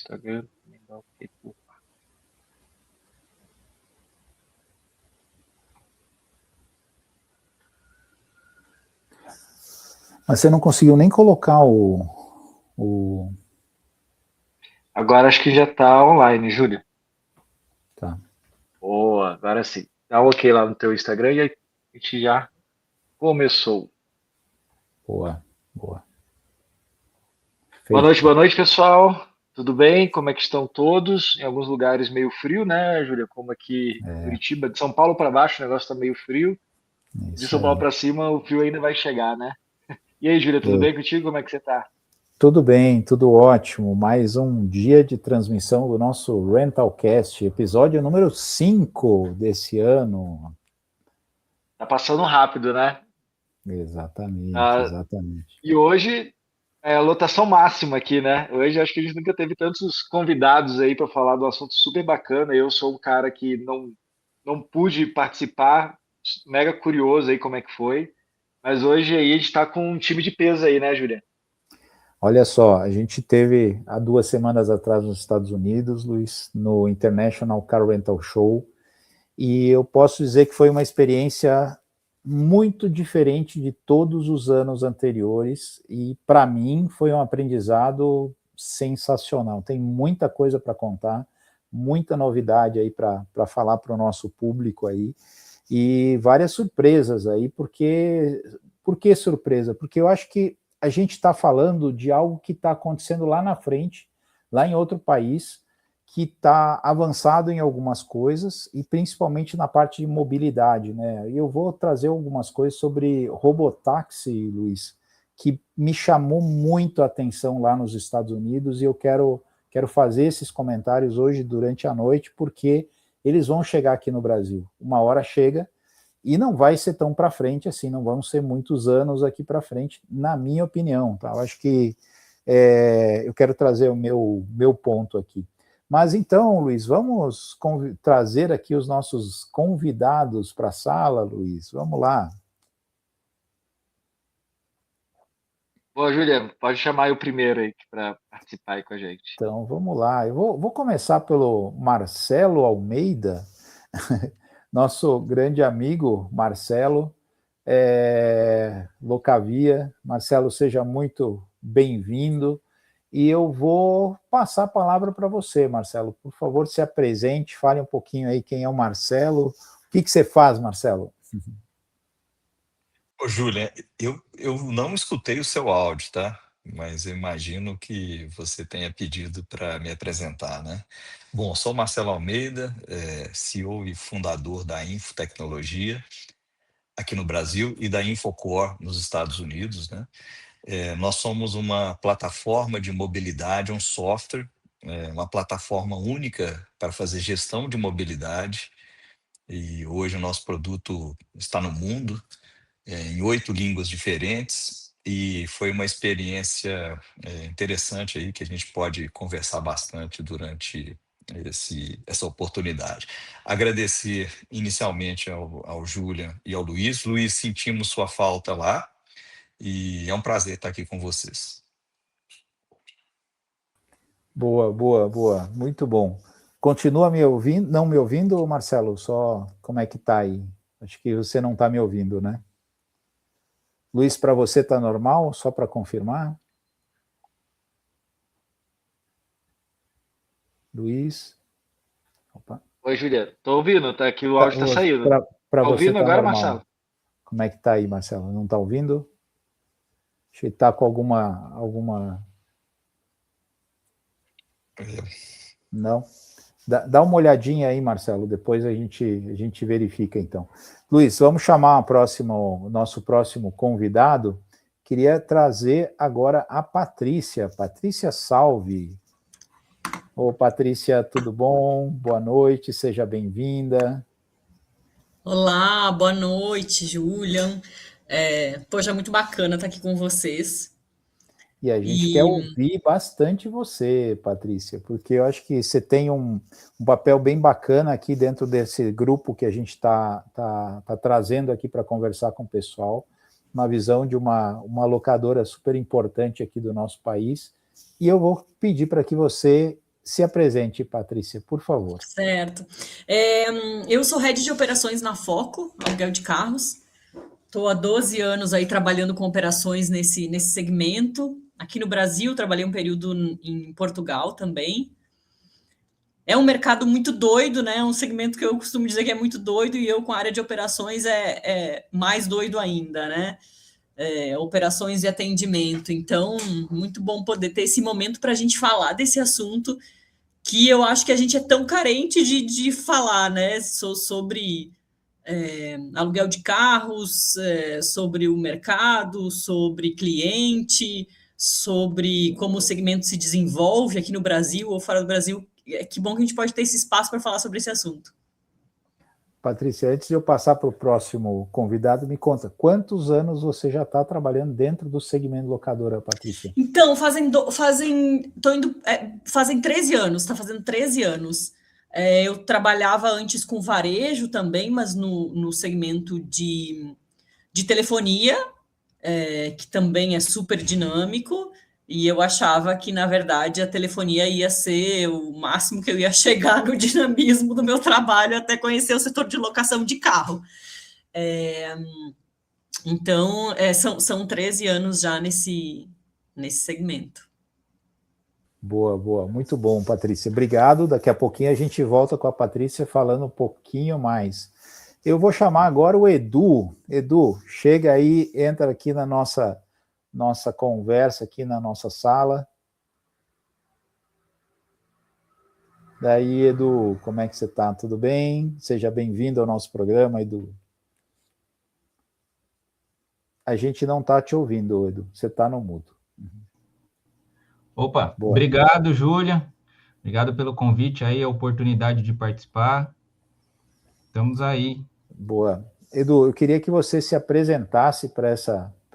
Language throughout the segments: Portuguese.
Instagram também dá ok por lá. Mas você não conseguiu nem colocar Agora acho que já está online, Júlia. Tá. Boa, agora sim. Dá um ok lá no teu Instagram e aí a gente já começou. Boa, boa. Boa Feito. noite, pessoal. Tudo bem? Como é que estão todos? Em alguns lugares meio frio, né, Júlia? Como aqui em Curitiba, de São Paulo para baixo o negócio está meio frio. De Isso São Paulo aí. para cima o frio ainda vai chegar, né? E aí, Júlia, tudo É. bem contigo? Como é que você tá? Tudo bem, tudo ótimo. Mais um dia de transmissão do nosso Rentalcast, episódio número 5 desse ano. Tá passando rápido, né? Exatamente, Ah, exatamente. e hoje é a lotação máxima aqui, né? Hoje acho que a gente nunca teve tantos convidados aí para falar de um assunto super bacana. Eu sou um cara que não pude participar, mega curioso aí como é que foi. Mas hoje aí a gente está com um time de peso aí, né, Júlia? Olha só, a gente teve há 2 semanas atrás nos Estados Unidos, Luiz, no International Car Rental Show, e eu posso dizer que foi uma experiência muito diferente de todos os anos anteriores, e para mim foi um aprendizado sensacional. Tem muita coisa para contar, muita novidade aí para falar para o nosso público aí, e várias surpresas aí, por que surpresa? Porque eu acho que a gente está falando de algo que está acontecendo lá na frente, lá em outro país, que está avançado em algumas coisas, e principalmente na parte de mobilidade, né? E eu vou trazer algumas coisas sobre robotáxi, Luiz, que me chamou muito a atenção lá nos Estados Unidos, e eu quero fazer esses comentários hoje durante a noite, porque eles vão chegar aqui no Brasil. Uma hora chega, e não vai ser tão para frente assim, não vão ser muitos anos aqui para frente, na minha opinião. Tá? Eu acho que eu quero trazer o meu ponto aqui. Mas então, Luiz, vamos trazer aqui os nossos convidados para a sala, Luiz. Vamos lá. Boa, Júlia, pode chamar aí o primeiro aí para participar aí com a gente. Então, vamos lá. Eu vou começar pelo Marcelo Almeida, nosso grande amigo Marcelo, Locavia. Marcelo, seja muito bem-vindo. E eu vou passar a palavra para você, Marcelo. Por favor, se apresente, fale um pouquinho aí quem é o Marcelo. O que você faz, Marcelo? Ô, Júlia, eu não escutei o seu áudio, tá? Mas eu imagino que você tenha pedido para me apresentar, né? Bom, sou Marcelo Almeida, CEO e fundador da Infotecnologia aqui no Brasil e da Infocor nos Estados Unidos, né? Nós somos uma plataforma de mobilidade, um software, uma plataforma única para fazer gestão de mobilidade. E hoje o nosso produto está no mundo, em 8 línguas diferentes, e foi uma experiência interessante aí que a gente pode conversar bastante durante essa oportunidade. Agradecer inicialmente ao Júlia e ao Luiz. Luiz, sentimos sua falta lá e é um prazer estar aqui com vocês. Boa, boa, boa. Muito bom. Continua me ouvindo, não me ouvindo, Marcelo? Só como é que tá aí? Acho que você não está me ouvindo, né? Luiz, para você está normal? Só para confirmar? Luiz? Opa. Oi, Júlia, tô ouvindo, tá aqui o áudio tá saindo. Para Tá você ouvindo está agora, normal. Marcelo? Como é que está aí, Marcelo? Não está ouvindo? Acho que está com alguma... Não? Dá uma olhadinha aí, Marcelo, depois a gente verifica, então. Luiz, vamos chamar o nosso próximo convidado. Queria trazer agora a Patrícia. Patrícia, salve. Ô, Patrícia, tudo bom? Boa noite, seja bem-vinda. Olá, boa noite, Julian. Poxa, muito bacana estar aqui com vocês. E a gente quer E ouvir bastante você, Patrícia, porque eu acho que você tem um papel bem bacana aqui dentro desse grupo que a gente tá trazendo aqui para conversar com o pessoal, uma visão de uma locadora super importante aqui do nosso país. E eu vou pedir para que você se apresente, Patrícia, por favor. Certo. Eu sou head de operações na Foco, aluguel de carros. Estou há 12 anos aí trabalhando com operações nesse segmento. Aqui no Brasil, trabalhei um período em Portugal também. É um mercado muito doido, né? É um segmento que eu costumo dizer que é muito doido, e eu com a área de operações é mais doido ainda, né? Operações e atendimento. Então, muito bom poder ter esse momento para a gente falar desse assunto que eu acho que a gente é tão carente de falar, né? Sobre aluguel de carros, sobre o mercado, sobre cliente, sobre como o segmento se desenvolve aqui no Brasil ou fora do Brasil. Que bom que a gente pode ter esse espaço para falar sobre esse assunto. Patrícia, antes de eu passar para o próximo convidado, me conta, quantos anos você já está trabalhando dentro do segmento locadora, Patrícia? Então, fazem 13 anos, está fazendo 13 anos. Eu trabalhava antes com varejo também, mas no segmento de telefonia, que também é super dinâmico, e eu achava que, na verdade, a telefonia ia ser o máximo que eu ia chegar no dinamismo do meu trabalho até conhecer o setor de locação de carro. Então, são 13 anos já nesse segmento. Boa, boa. Muito bom, Patrícia. Obrigado. Daqui a pouquinho a gente volta com a Patrícia falando um pouquinho mais. Eu vou chamar agora o Edu. Edu, chega aí, entra aqui na nossa conversa, aqui na nossa sala. Daí, Edu, como é que você está? Tudo bem? Seja bem-vindo ao nosso programa, Edu. A gente não está te ouvindo, Edu. Você está no mudo. Opa, Boa. Obrigado, Júlia. Obrigado pelo convite aí, a oportunidade de participar. Estamos aí. Boa. Edu, eu queria que você se apresentasse para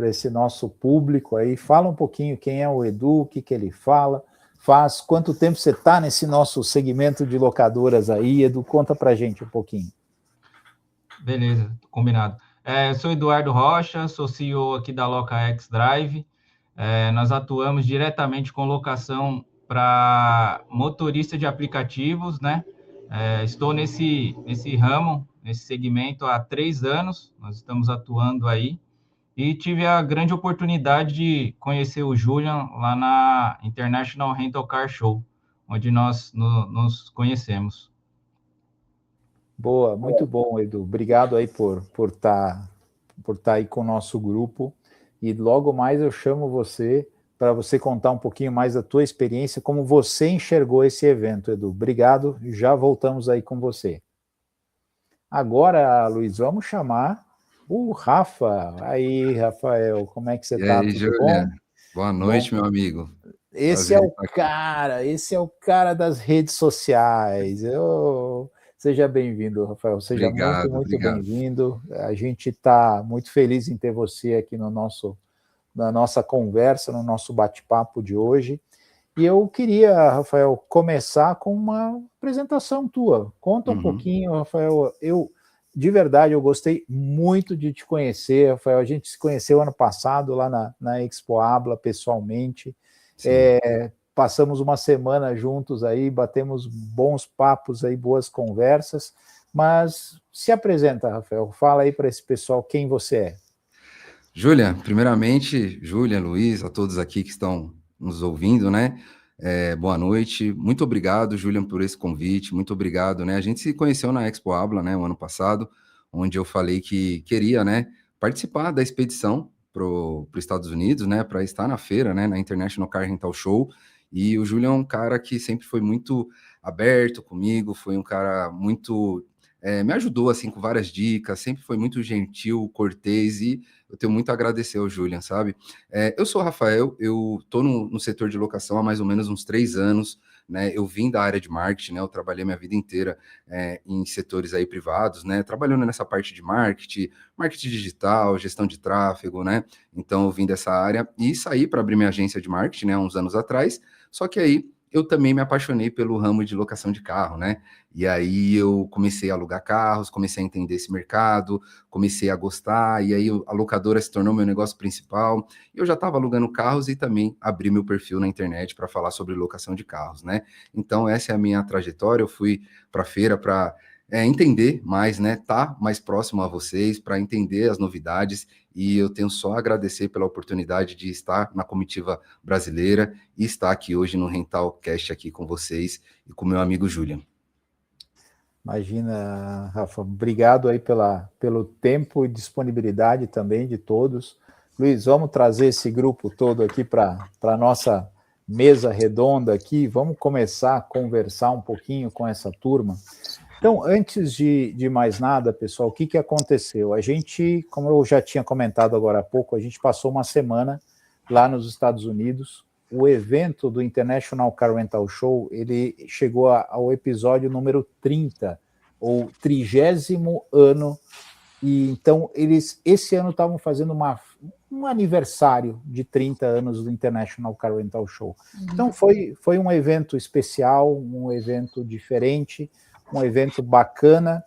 esse nosso público aí. Fala um pouquinho quem é o Edu, o que ele faz, quanto tempo você está nesse nosso segmento de locadoras aí. Edu, conta para a gente um pouquinho. Beleza, combinado. Sou Eduardo Rocha, sou CEO aqui da LocaX Drive. Nós atuamos diretamente com locação para motorista de aplicativos, né? Estou nesse ramo, nesse segmento há 3 anos, nós estamos atuando aí, e tive a grande oportunidade de conhecer o Julian lá na International Rental Car Show, onde nós nos conhecemos. Boa, muito bom, Edu. Obrigado aí por tá aí com o nosso grupo. E logo mais eu chamo você para você contar um pouquinho mais da tua experiência, como você enxergou esse evento, Edu. Obrigado, já voltamos aí com você. Agora, Luiz, vamos chamar o Rafa. Aí, Rafael, como é que você está? E aí, Tudo Júlia? bom? Boa noite, meu amigo. Esse é o cara das redes sociais. Seja bem-vindo, Rafael. Seja muito bem-vindo. A gente está muito feliz em ter você aqui na nossa conversa, no nosso bate-papo de hoje. E eu queria, Rafael, começar com uma apresentação tua. Conta um pouquinho, Rafael. De verdade, eu gostei muito de te conhecer, Rafael. A gente se conheceu ano passado lá na Expo Habla, pessoalmente. Passamos uma semana juntos aí, batemos bons papos aí, boas conversas, mas se apresenta, Rafael, fala aí para esse pessoal quem você é. Júlia, primeiramente, Júlia, Luiz, a todos aqui que estão nos ouvindo, né? Boa noite, muito obrigado, Júlia, por esse convite, muito obrigado, né? A gente se conheceu na Expo Habla, né, o ano passado, onde eu falei que queria, né, participar da expedição para os Estados Unidos, né, para estar na feira, né, na International Car Rental Show. E o Júlio é um cara que sempre foi muito aberto comigo, foi um cara muito... me ajudou, assim, com várias dicas, sempre foi muito gentil, cortês, e eu tenho muito a agradecer ao Julian, sabe? Eu sou o Rafael, eu estou no setor de locação há mais ou menos uns 3 anos, né? Eu vim da área de marketing, né? Eu trabalhei minha vida inteira em setores aí privados, né? Trabalhando nessa parte de marketing digital, gestão de tráfego, né? Então eu vim dessa área e saí para abrir minha agência de marketing, né? Uns anos atrás. Só que aí eu também me apaixonei pelo ramo de locação de carro, né? E aí eu comecei a alugar carros, comecei a entender esse mercado, comecei a gostar, e aí a locadora se tornou meu negócio principal. Eu já estava alugando carros e também abri meu perfil na internet para falar sobre locação de carros, né? Então essa é a minha trajetória. Eu fui para a feira para entender mais, né? Tá mais próximo a vocês, para entender as novidades, e eu tenho só a agradecer pela oportunidade de estar na comitiva brasileira e estar aqui hoje no Rentalcast aqui com vocês e com meu amigo Julian. Imagina, Rafa, obrigado aí pelo tempo e disponibilidade também de todos. Luiz, vamos trazer esse grupo todo aqui para a nossa mesa redonda aqui, vamos começar a conversar um pouquinho com essa turma. Então, antes de mais nada, pessoal, o que aconteceu? A gente, como eu já tinha comentado agora há pouco, a gente passou uma semana lá nos Estados Unidos. O evento do International Car Rental Show, ele chegou ao episódio número 30, ou 30º ano, e então eles, esse ano, estavam fazendo um aniversário de 30 anos do International Car Rental Show. Então, foi um evento especial, um evento diferente, um evento bacana,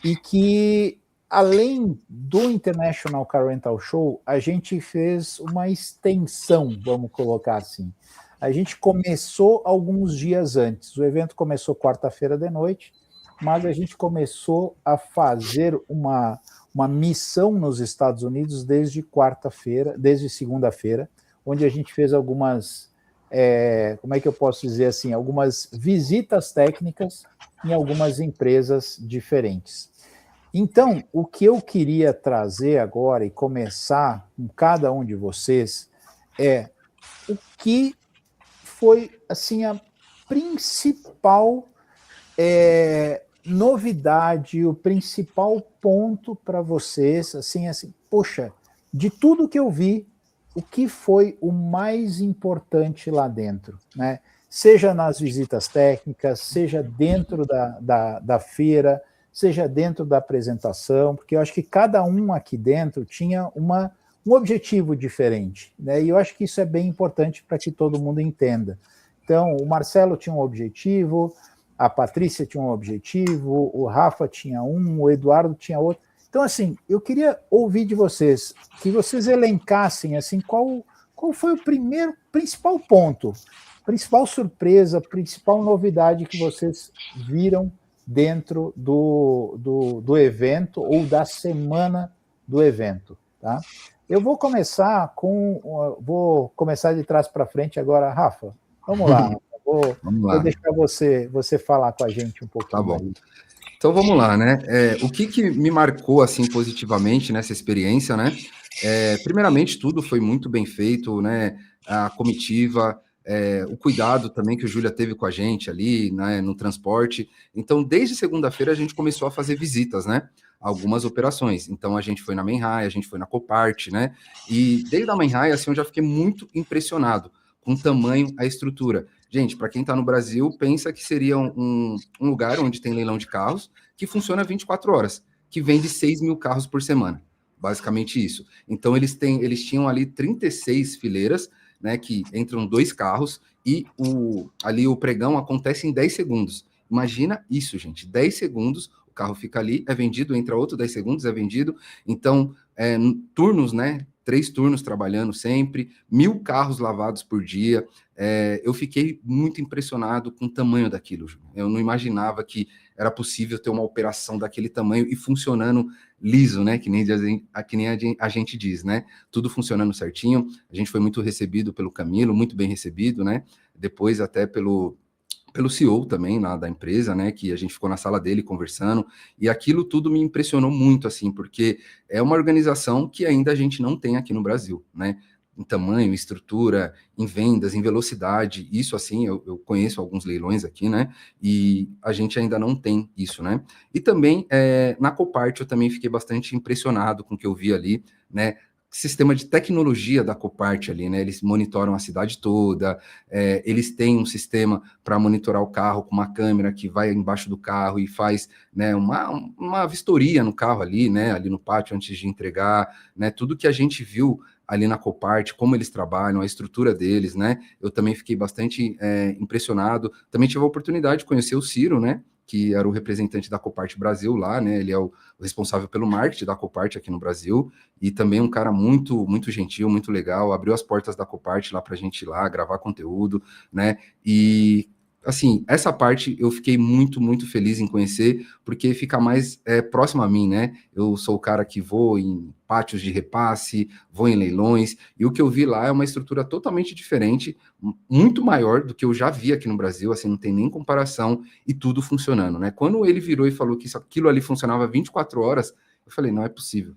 e que, além do International Car Rental Show, a gente fez uma extensão, vamos colocar assim. A gente começou alguns dias antes, o evento começou quarta-feira de noite, mas a gente começou a fazer uma missão nos Estados Unidos desde segunda-feira, onde a gente fez algumas, como é que eu posso dizer assim, algumas visitas técnicas em algumas empresas diferentes. Então, o que eu queria trazer agora e começar com cada um de vocês é o que foi, assim, a principal novidade, o principal ponto para vocês, assim, poxa, de tudo que eu vi, o que foi o mais importante lá dentro, né? Seja nas visitas técnicas, seja dentro da feira, seja dentro da apresentação, porque eu acho que cada um aqui dentro tinha um objetivo diferente, né? E eu acho que isso é bem importante para que todo mundo entenda. Então, o Marcelo tinha um objetivo, a Patrícia tinha um objetivo, o Rafa tinha um, o Eduardo tinha outro. Então, assim, eu queria ouvir de vocês, que vocês elencassem, assim, qual foi o principal ponto, principal surpresa, principal novidade que vocês viram dentro do evento ou da semana do evento, tá? Eu vou começar de trás para frente agora, Rafa. Vamos lá, vou deixar você falar com a gente um pouquinho. Tá bom. Aí. Então vamos lá, né? O que me marcou assim positivamente nessa experiência, né? Primeiramente, tudo foi muito bem feito, né? A comitiva, o cuidado também que o Júlia teve com a gente ali, né? No transporte. Então, desde segunda-feira a gente começou a fazer visitas, né? Algumas operações. Então a gente foi na Manhai, a gente foi na Copart, né? E desde a Manhai, assim, eu já fiquei muito impressionado com o tamanho, a estrutura. Gente, para quem está no Brasil, pensa que seria um lugar onde tem leilão de carros que funciona 24 horas, que vende 6 mil carros por semana. Basicamente isso. Então, eles tinham ali 36 fileiras, né, que entram 2 carros, e ali o pregão acontece em 10 segundos. Imagina isso, gente. 10 segundos, o carro fica ali, é vendido, entra outro, 10 segundos, é vendido. Então, turnos, né? 3 turnos trabalhando sempre, 1.000 carros lavados por dia. Eu fiquei muito impressionado com o tamanho daquilo. Eu não imaginava que era possível ter uma operação daquele tamanho e funcionando liso, né? Que nem a gente diz, né? Tudo funcionando certinho. A gente foi muito recebido pelo Camilo, muito bem recebido, né? Depois até pelo CEO também lá da empresa, né, que a gente ficou na sala dele conversando, e aquilo tudo me impressionou muito, assim, porque é uma organização que ainda a gente não tem aqui no Brasil, né, em tamanho, estrutura, em vendas, em velocidade, isso, assim, eu conheço alguns leilões aqui, né, e a gente ainda não tem isso, né, e também na Copart eu também fiquei bastante impressionado com o que eu vi ali, né, sistema de tecnologia da Copart ali, né? Eles monitoram a cidade toda, eles têm um sistema para monitorar o carro com uma câmera que vai embaixo do carro e faz, né, uma vistoria no carro ali, né, ali no pátio antes de entregar, né? Tudo que a gente viu ali na Copart, como eles trabalham, a estrutura deles, né? Eu também fiquei bastante impressionado. Também tive a oportunidade de conhecer o Ciro, né? Que era o representante da Copart Brasil lá, né? Ele é o responsável pelo marketing da Copart aqui no Brasil, e também um cara muito, muito gentil, muito legal, abriu as portas da Copart lá pra gente ir lá, gravar conteúdo, né? E, assim, essa parte eu fiquei muito, muito feliz em conhecer, porque fica mais próximo a mim, né? Eu sou o cara que vou em pátios de repasse, vou em leilões, e o que eu vi lá é uma estrutura totalmente diferente, muito maior do que eu já vi aqui no Brasil, assim, não tem nem comparação, e tudo funcionando, né? Quando ele virou e falou que aquilo ali funcionava 24 horas, eu falei, não é possível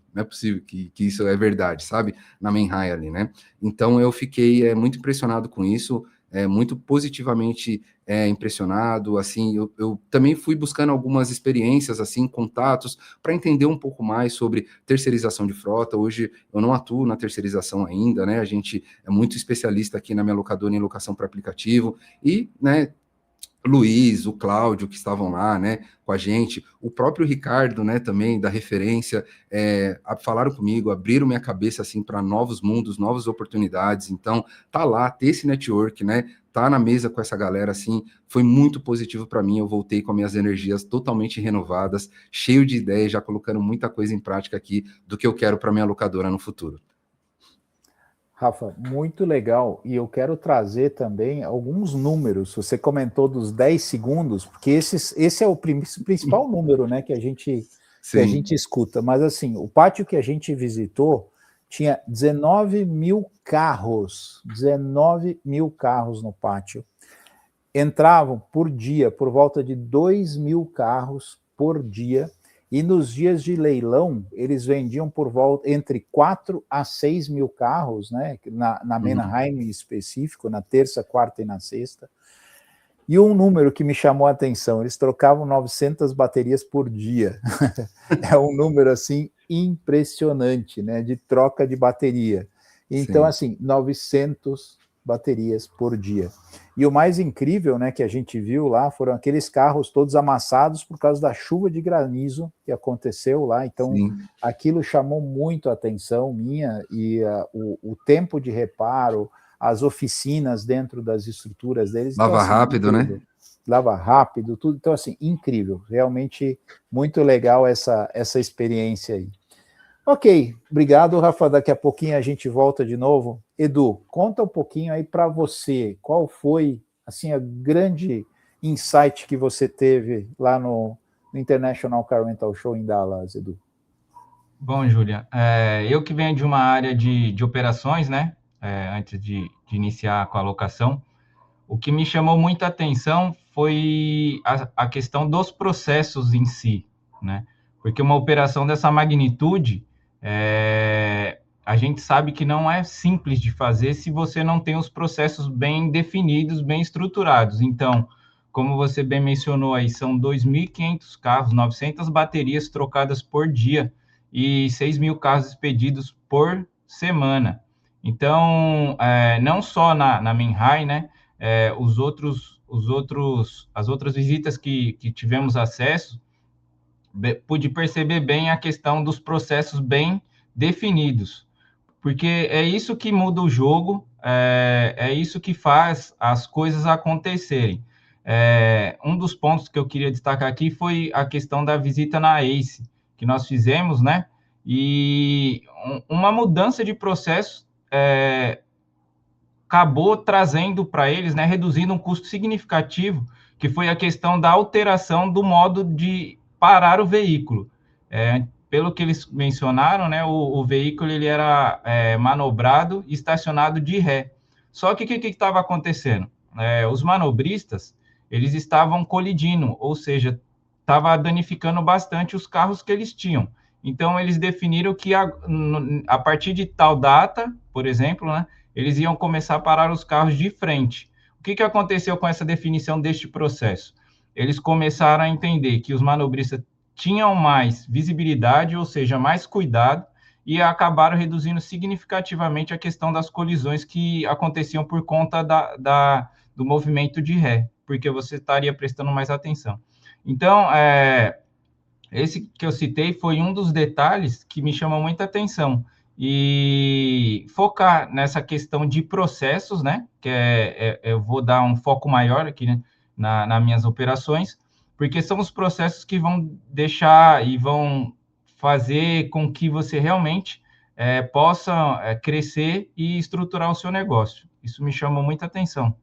que isso é verdade, sabe? Na Manhai ali, né? Então eu fiquei muito impressionado com isso, muito positivamente impressionado, assim, eu também fui buscando algumas experiências, assim, contatos, para entender um pouco mais sobre terceirização de frota. Hoje eu não atuo na terceirização ainda, né, a gente é muito especialista aqui na minha locadora em locação para aplicativo, e, né, Luiz, o Cláudio, que estavam lá, né, com a gente, o próprio Ricardo, né, também, da referência, falaram comigo, abriram minha cabeça, assim, para novos mundos, novas oportunidades. Então, tá lá, ter esse network, né, tá na mesa com essa galera, assim, foi muito positivo para mim. Eu voltei com minhas energias totalmente renovadas, cheio de ideias, já colocando muita coisa em prática aqui do que eu quero para minha locadora no futuro. Rafa, muito legal, e eu quero trazer também alguns números. Você comentou dos 10 segundos, porque esse é o principal número, né, que a gente escuta, mas assim, o pátio que a gente visitou tinha 19 mil carros no pátio. Entravam por dia, por volta de 2 mil carros por dia, e nos dias de leilão, eles vendiam por volta entre 4 a 6 mil carros, né, na Manheim em específico, na terça, quarta e na sexta. E um número que me chamou a atenção, eles trocavam 900 baterias por dia. É um número, assim, impressionante, né, de troca de bateria. Então, sim, assim, 900 baterias por dia. E o mais incrível, né, que a gente viu lá, foram aqueles carros todos amassados por causa da chuva de granizo que aconteceu lá. Então, sim, aquilo chamou muito a atenção minha, e o tempo de reparo, as oficinas dentro das estruturas deles. Lava então, assim, rápido, incrível, né? Lava rápido, tudo. Então, assim, incrível. Realmente muito legal essa experiência aí. Ok, obrigado, Rafa. Daqui a pouquinho a gente volta de novo. Edu, conta um pouquinho aí para você, qual foi, assim, a grande insight que você teve lá no International Car Rental Show em Dallas, Edu? Bom, Júlia, eu que venho de uma área de operações, né, antes de iniciar com a locação, o que me chamou muita atenção foi a questão dos processos em si, né, porque uma operação dessa magnitude, a gente sabe que não é simples de fazer se você não tem os processos bem definidos, bem estruturados. Então, como você bem mencionou aí, são 2.500 carros, 900 baterias trocadas por dia e 6 mil carros expedidos por semana. Então, não só na Manheim, né, as outras visitas que tivemos acesso, pude perceber bem a questão dos processos bem definidos, porque é isso que muda o jogo, é isso que faz as coisas acontecerem. Um dos pontos que eu queria destacar aqui foi a questão da visita na ACE, que nós fizemos, né? E uma mudança de processo acabou trazendo para eles, né, reduzindo um custo significativo, que foi a questão da alteração do modo de parar o veículo. Pelo que eles mencionaram, né, o veículo ele era manobrado e estacionado de ré. Só que o que estava acontecendo? Os manobristas, eles estavam colidindo, ou seja, estava danificando bastante os carros que eles tinham. Então, eles definiram que a partir de tal data, por exemplo, né, eles iam começar a parar os carros de frente. O que aconteceu com essa definição deste processo? Eles começaram a entender que os manobristas tinham mais visibilidade, ou seja, mais cuidado, e acabaram reduzindo significativamente a questão das colisões que aconteciam por conta do movimento de ré, porque você estaria prestando mais atenção. Então, esse que eu citei foi um dos detalhes que me chamou muita atenção, e focar nessa questão de processos, né, que eu vou dar um foco maior aqui, né, nas minhas operações, porque são os processos que vão deixar e vão fazer com que você realmente possa crescer e estruturar o seu negócio. Isso me chamou muita atenção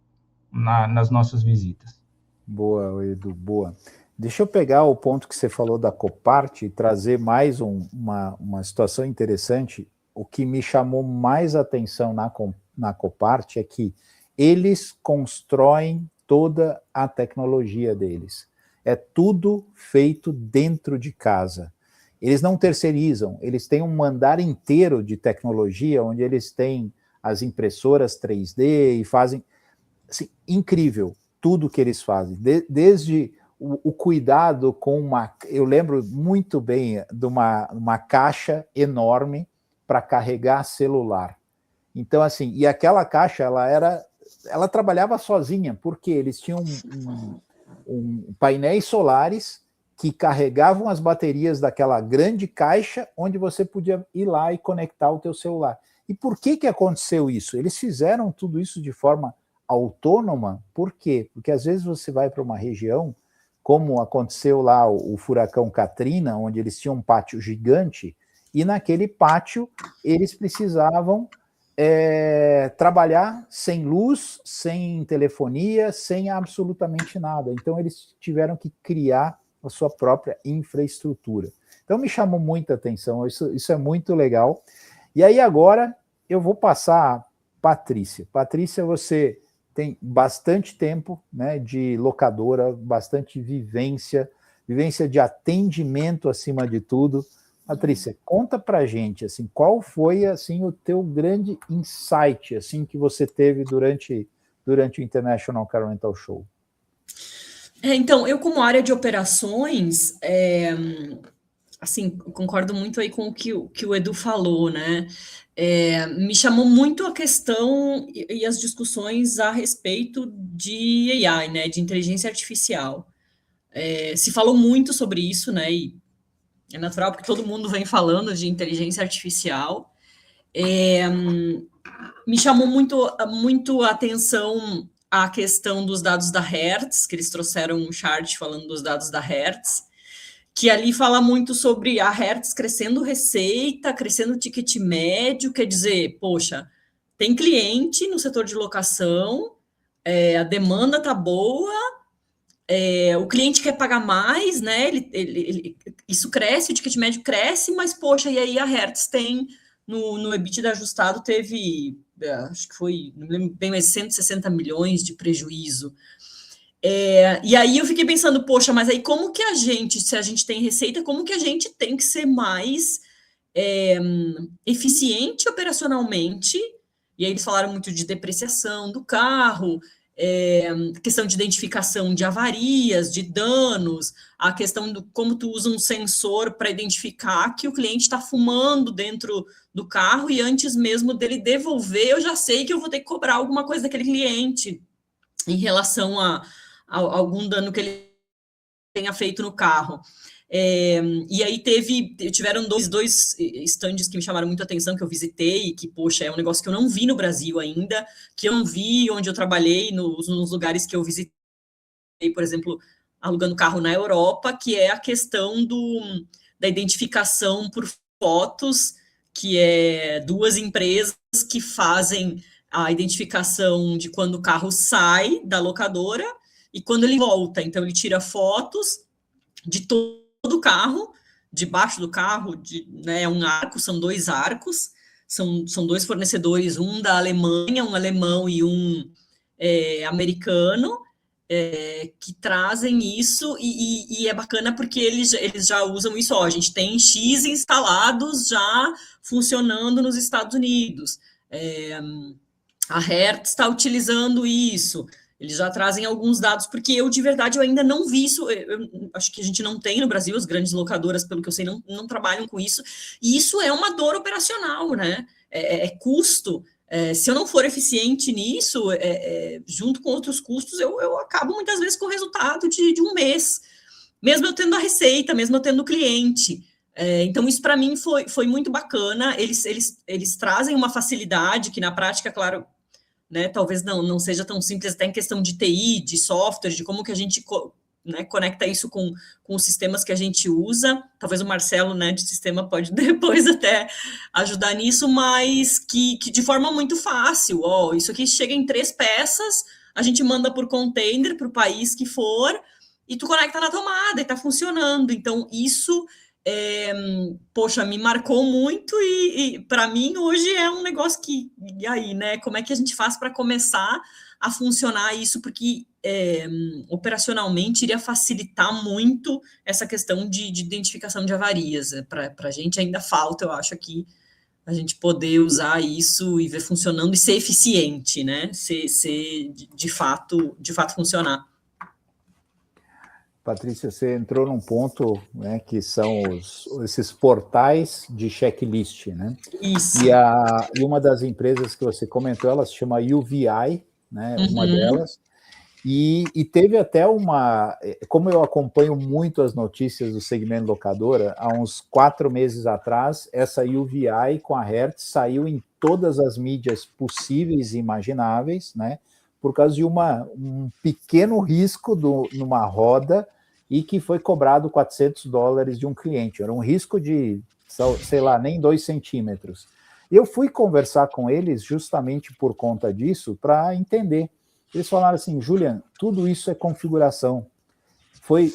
nas nossas visitas. Boa, Edu, boa. Deixa eu pegar o ponto que você falou da Copart e trazer mais uma situação interessante. O que me chamou mais atenção na Copart é que eles constroem toda a tecnologia deles. É tudo feito dentro de casa. Eles não terceirizam, eles têm um andar inteiro de tecnologia, onde eles têm as impressoras 3D e fazem... Assim, incrível tudo que eles fazem, desde o cuidado com uma... Eu lembro muito bem de uma caixa enorme para carregar celular. Então, assim, e aquela caixa, ela trabalhava sozinha, porque eles tinham painéis solares que carregavam as baterias daquela grande caixa, onde você podia ir lá e conectar o teu celular. E por que aconteceu isso? Eles fizeram tudo isso de forma autônoma. Por quê? Porque às vezes você vai para uma região, como aconteceu lá o furacão Katrina, onde eles tinham um pátio gigante, e naquele pátio eles precisavam trabalhar sem luz, sem telefonia, sem absolutamente nada. Então eles tiveram que criar a sua própria infraestrutura. Então me chamou muita atenção, isso é muito legal. E aí agora eu vou passar a Patrícia. Patrícia, você tem bastante tempo, né, de locadora, bastante vivência de atendimento acima de tudo. Patrícia, conta pra gente, assim, qual foi, assim, o teu grande insight, assim, que você teve durante o International Car Rental Show? Então, eu como área de operações, assim, concordo muito aí com o que o Edu falou, né? Me chamou muito a questão e as discussões a respeito de AI, né? De inteligência artificial. Se falou muito sobre isso, né? E é natural, porque todo mundo vem falando de inteligência artificial. Me chamou muito a atenção a questão dos dados da Hertz, que eles trouxeram um chart falando dos dados da Hertz, que ali fala muito sobre a Hertz crescendo receita, crescendo ticket médio, quer dizer, poxa, tem cliente no setor de locação, a demanda tá boa, o cliente quer pagar mais, né? Isso cresce, o ticket médio cresce, mas, poxa, e aí a Hertz tem, no EBITDA ajustado, teve, acho que foi, não me lembro bem, mas 160 milhões de prejuízo. E aí eu fiquei pensando, poxa, mas aí como que se a gente tem receita, como que a gente tem que ser mais eficiente operacionalmente? E aí eles falaram muito de depreciação do carro, questão de identificação de avarias, de danos, a questão do como tu usa um sensor para identificar que o cliente está fumando dentro do carro e antes mesmo dele devolver, eu já sei que eu vou ter que cobrar alguma coisa daquele cliente em relação a algum dano que ele tenha feito no carro. E aí tiveram dois stands que me chamaram muito a atenção, que eu visitei, que, poxa, é um negócio que eu não vi no Brasil ainda, que eu não vi onde eu trabalhei, nos lugares que eu visitei, por exemplo, alugando carro na Europa, que é a questão da identificação por fotos, que é duas empresas que fazem a identificação de quando o carro sai da locadora e quando ele volta. Então, ele tira fotos de todo o carro, debaixo do carro, né, um arco, são dois arcos, são dois fornecedores, um da Alemanha, um alemão e um americano, que trazem isso, e é bacana porque eles já usam isso, a gente tem X instalados já funcionando nos Estados Unidos, a Hertz está utilizando isso. Eles já trazem alguns dados, porque eu, de verdade, eu ainda não vi isso. Eu acho que a gente não tem no Brasil, as grandes locadoras, pelo que eu sei, não trabalham com isso. E isso é uma dor operacional, né? É custo. Se eu não for eficiente nisso, junto com outros custos, eu acabo muitas vezes com o resultado de um mês. Mesmo eu tendo a receita, mesmo eu tendo o cliente. Então, isso para mim foi muito bacana. Eles trazem uma facilidade que, na prática, claro, né, talvez não seja tão simples, até em questão de TI, de software, de como que a gente conecta isso com os sistemas que a gente usa. Talvez o Marcelo, né, de sistema pode depois até ajudar nisso, mas que de forma muito fácil. Isso aqui chega em 3 peças, a gente manda por container para o país que for, e tu conecta na tomada e está funcionando. Então, isso... poxa, me marcou muito e para mim hoje é um negócio que, e aí, né, como é que a gente faz para começar a funcionar isso, porque operacionalmente iria facilitar muito essa questão de identificação de avarias. Para a gente ainda falta, eu acho, aqui, a gente poder usar isso e ver funcionando e ser eficiente, né, ser de fato funcionar. Patrícia, você entrou num ponto, né, que são esses portais de checklist, né? Isso. E uma das empresas que você comentou, ela se chama UVI, né? Uma delas. E teve até como eu acompanho muito as notícias do segmento locadora, há uns 4 meses atrás, essa UVI com a Hertz saiu em todas as mídias possíveis e imagináveis, né? Por causa de um pequeno risco numa roda e que foi cobrado $400 de um cliente. Era um risco de, sei lá, nem 2 centímetros. Eu fui conversar com eles justamente por conta disso, para entender. Eles falaram assim, Julian, tudo isso é configuração. Foi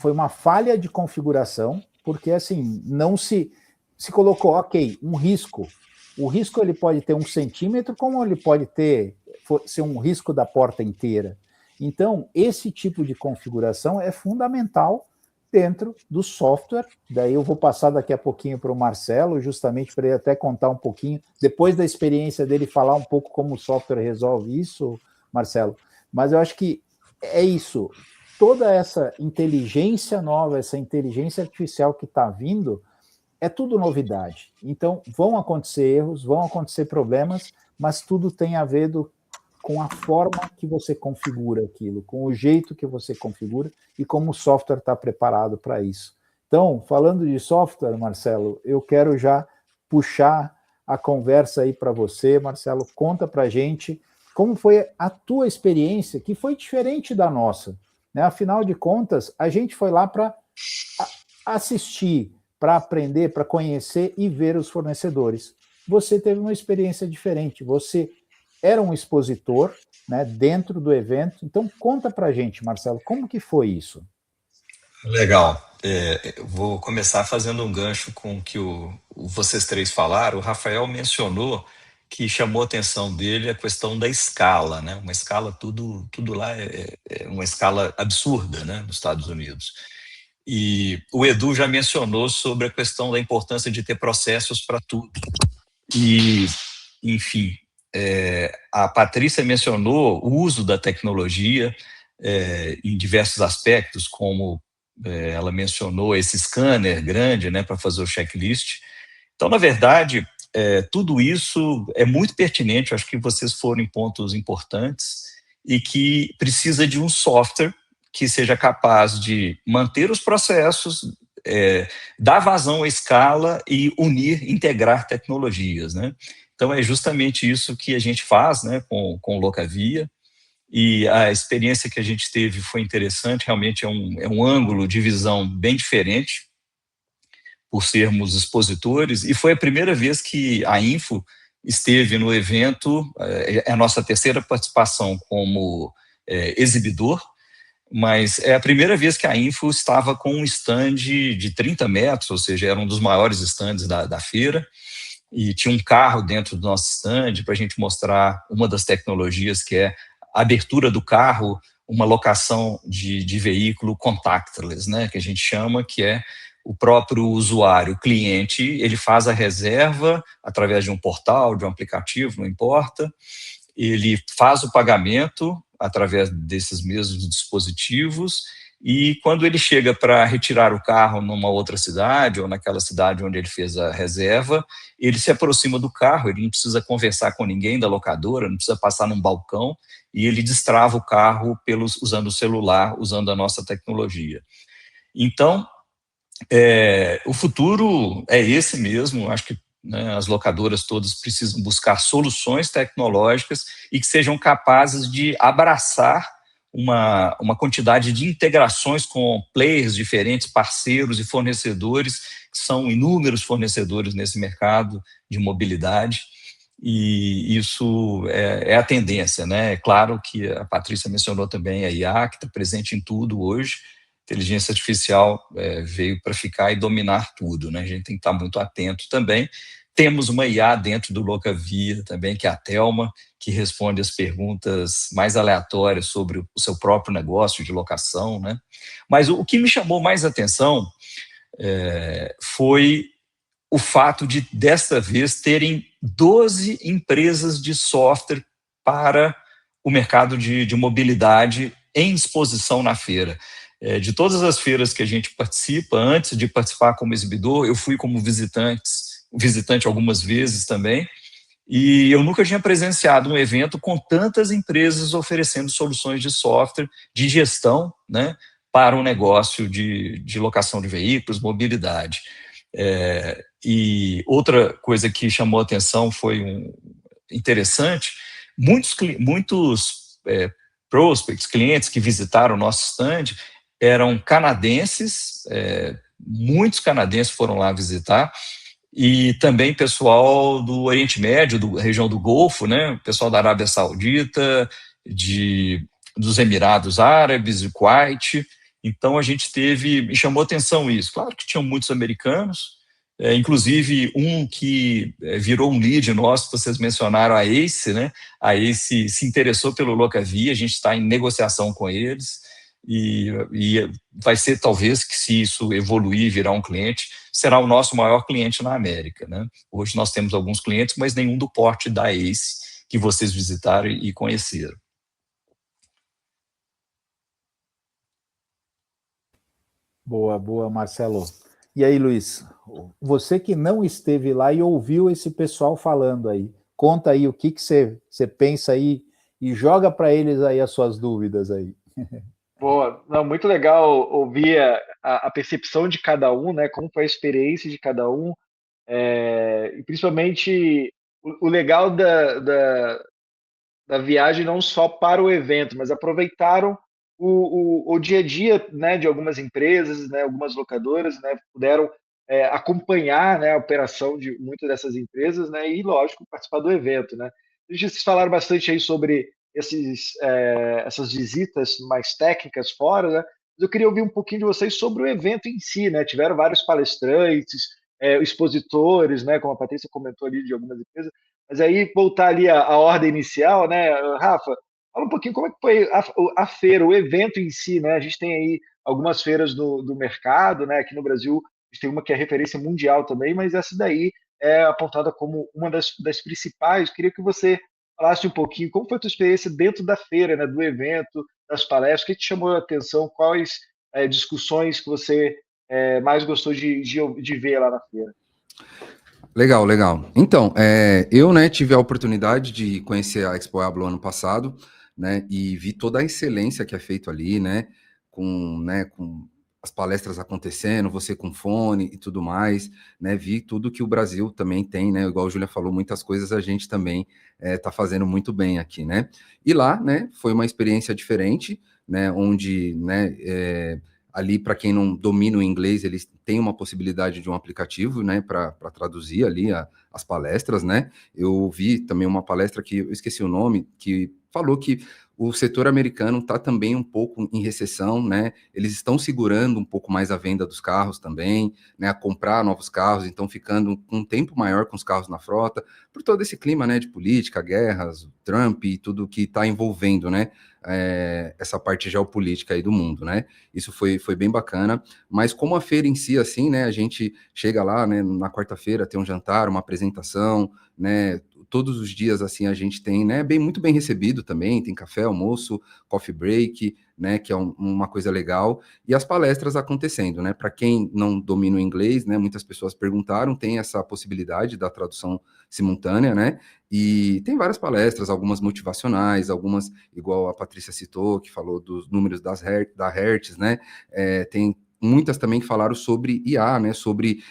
uma falha de configuração, porque assim, não se colocou, ok, um risco. O risco ele pode ter 1 centímetro, como ele pode ser um risco da porta inteira. Então, esse tipo de configuração é fundamental dentro do software. Daí eu vou passar daqui a pouquinho para o Marcelo, justamente para ele até contar um pouquinho, depois da experiência dele, falar um pouco como o software resolve isso, Marcelo. Mas eu acho que é isso. Toda essa inteligência nova, essa inteligência artificial que está vindo, é tudo novidade. Então, vão acontecer erros, vão acontecer problemas, mas tudo tem a ver com a forma que você configura aquilo, com o jeito que você configura e como o software está preparado para isso. Então, falando de software, Marcelo, eu quero já puxar a conversa aí para você. Marcelo, conta para a gente como foi a tua experiência, que foi diferente da nossa, né? Afinal de contas, a gente foi lá para assistir, para aprender, para conhecer e ver os fornecedores. Você teve uma experiência diferente, você era um expositor, né, dentro do evento. Então, conta para a gente, Marcelo, como que foi isso? Legal. Eu vou começar fazendo um gancho com o que vocês 3 falaram. O Rafael mencionou que chamou a atenção dele a questão da escala, né? Uma escala, tudo lá é uma escala absurda, né, nos Estados Unidos. E o Edu já mencionou sobre a questão da importância de ter processos para tudo. E, enfim, a Patrícia mencionou o uso da tecnologia em diversos aspectos, como ela mencionou esse scanner grande, né, para fazer o checklist. Então, na verdade, tudo isso é muito pertinente. Eu acho que vocês foram em pontos importantes e que precisa de um software que seja capaz de manter os processos, dar vazão à escala e unir, integrar tecnologias, né? Então, é justamente isso que a gente faz, né, com o Locavia, e a experiência que a gente teve foi interessante. Realmente é um ângulo de visão bem diferente, por sermos expositores, e foi a primeira vez que a Info esteve no evento. É a nossa 3ª participação como exibidor, mas é a primeira vez que a Info estava com um stand de 30 metros, ou seja, era um dos maiores stands da feira, e tinha um carro dentro do nosso stand para a gente mostrar uma das tecnologias, que é a abertura do carro, uma locação de veículo contactless, né, que a gente chama, que é o próprio usuário, o cliente, ele faz a reserva através de um portal, de um aplicativo, não importa, ele faz o pagamento através desses mesmos dispositivos, e quando ele chega para retirar o carro numa outra cidade, ou naquela cidade onde ele fez a reserva, ele se aproxima do carro, ele não precisa conversar com ninguém da locadora, não precisa passar num balcão, e ele destrava o carro usando o celular, usando a nossa tecnologia. Então, o futuro é esse mesmo. Acho que, né, as locadoras todas precisam buscar soluções tecnológicas e que sejam capazes de abraçar uma quantidade de integrações com players diferentes, parceiros e fornecedores, que são inúmeros fornecedores nesse mercado de mobilidade, e isso é a tendência, né? É claro que a Patrícia mencionou também a IA, que está presente em tudo hoje. Inteligência artificial veio para ficar e dominar tudo, né? A gente tem que estar muito atento também. Temos uma IA dentro do Locavia também, que é a Thelma, que responde as perguntas mais aleatórias sobre o seu próprio negócio de locação, né? Mas o que me chamou mais atenção foi o fato de, desta vez, terem 12 empresas de software para o mercado de mobilidade em exposição na feira. De todas as feiras que a gente participa, antes de participar como exibidor, eu fui como visitante algumas vezes também, e eu nunca tinha presenciado um evento com tantas empresas oferecendo soluções de software de gestão, né, para um negócio de locação de veículos, mobilidade. E outra coisa que chamou a atenção foi interessante, muitos prospects, clientes que visitaram o nosso stand eram canadenses, muitos canadenses foram lá visitar, e também pessoal do Oriente Médio, da região do Golfo, né, pessoal da Arábia Saudita, dos Emirados Árabes, de Kuwait. Então a gente me chamou atenção isso. Claro que tinham muitos americanos, inclusive um que virou um lead nosso, vocês mencionaram, a Ace, né? A Ace se interessou pelo Locavia, a gente está em negociação com eles, e vai ser, talvez, que se isso evoluir e virar um cliente, será o nosso maior cliente na América, né? Hoje nós temos alguns clientes, mas nenhum do porte da Ace, que vocês visitaram e conheceram. Boa, boa, Marcelo. E aí, Luiz, você que não esteve lá e ouviu esse pessoal falando aí, conta aí o que você pensa aí e joga para eles aí as suas dúvidas aí. Boa, não, muito legal ouvir a percepção de cada um, né? Como foi a experiência de cada um, e principalmente o legal da viagem não só para o evento, mas aproveitaram o dia a dia, né, de algumas empresas, né, algumas locadoras, né, puderam acompanhar, né, a operação de muitas dessas empresas, né, e, lógico, participar do evento, né. Vocês falaram bastante aí sobre essas visitas mais técnicas fora, né, mas eu queria ouvir um pouquinho de vocês sobre o evento em si, né. Tiveram vários palestrantes, expositores, né, como a Patrícia comentou ali de algumas empresas, mas aí voltar ali a ordem inicial, né, Rafa, fala um pouquinho como é que foi a feira, o evento em si, né? A gente tem aí algumas feiras do mercado, né? Aqui no Brasil a gente tem uma que é referência mundial também, mas essa daí é apontada como uma das principais. Queria que você falasse um pouquinho como foi a tua experiência dentro da feira, né? Do evento, das palestras, o que te chamou a atenção, quais discussões que você mais gostou de ver lá na feira? Legal, legal. Então, eu, né, tive a oportunidade de conhecer a Expo Ablo ano passado, né, e vi toda a excelência que é feito ali, né, com as palestras acontecendo, você com fone e tudo mais, né, vi tudo que o Brasil também tem, né, igual a Júlia falou, muitas coisas a gente também tá fazendo muito bem aqui, né, e lá, né, foi uma experiência diferente, né, onde, né, ali, para quem não domina o inglês, eles têm uma possibilidade de um aplicativo, né, para traduzir ali as palestras, né. Eu vi também uma palestra que eu esqueci o nome, que falou que o setor americano está também um pouco em recessão, né. Eles estão segurando um pouco mais a venda dos carros também, né, a comprar novos carros, então ficando com um tempo maior com os carros na frota, por todo esse clima, né, de política, guerras, Trump e tudo que está envolvendo, né, essa parte geopolítica aí do mundo, né? Isso foi bem bacana, mas como a feira em si, assim, né, a gente chega lá, né, na quarta-feira tem um jantar, uma apresentação, né, todos os dias, assim, a gente tem, né, muito bem recebido também, tem café, almoço, coffee break, né, que é uma coisa legal, e as palestras acontecendo, né, para quem não domina o inglês, né, muitas pessoas perguntaram, tem essa possibilidade da tradução simultânea, né, e tem várias palestras, algumas motivacionais, algumas, igual a Patrícia citou, que falou dos números da Hertz, né, tem muitas também que falaram sobre IA, né, sobre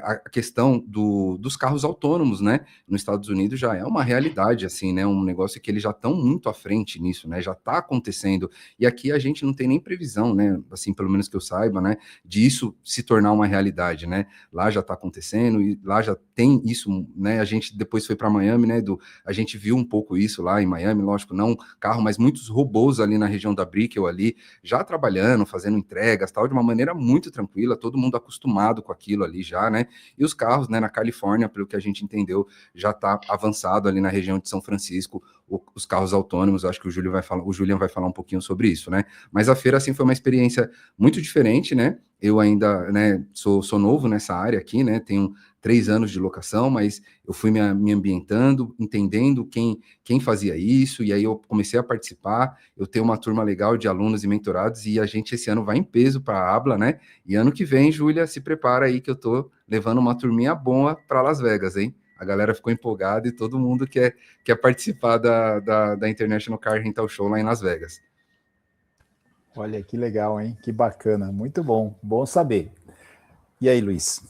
a questão dos carros autônomos, né, nos Estados Unidos já é uma realidade, assim, né, um negócio que eles já estão muito à frente nisso, né, já está acontecendo, e aqui a gente não tem nem previsão, né, assim, pelo menos que eu saiba, né, de isso se tornar uma realidade, né, lá já está acontecendo, e lá já tem isso, né, a gente depois foi para Miami, né, a gente viu um pouco isso lá em Miami, lógico, não carro, mas muitos robôs ali na região da Brickell ali, já trabalhando, fazendo entregas, tal, de uma maneira muito tranquila, todo mundo acostumado com aquilo ali já, né, e os carros, né, na Califórnia, pelo que a gente entendeu, já está avançado ali na região de São Francisco, os carros autônomos, acho que o Julian vai falar um pouquinho sobre isso, né, mas a feira, assim, foi uma experiência muito diferente, né, eu ainda, né, sou novo nessa área aqui, né, tenho 3 anos de locação, mas eu fui me ambientando, entendendo quem fazia isso, e aí eu comecei a participar, eu tenho uma turma legal de alunos e mentorados, e a gente esse ano vai em peso para a Habla, né, e ano que vem, Júlia, se prepara aí que eu tô levando uma turminha boa para Las Vegas, hein? A galera ficou empolgada e todo mundo quer participar da International Car Rental Show lá em Las Vegas. Olha, que legal, hein? Que bacana, muito bom saber. E aí, Luiz?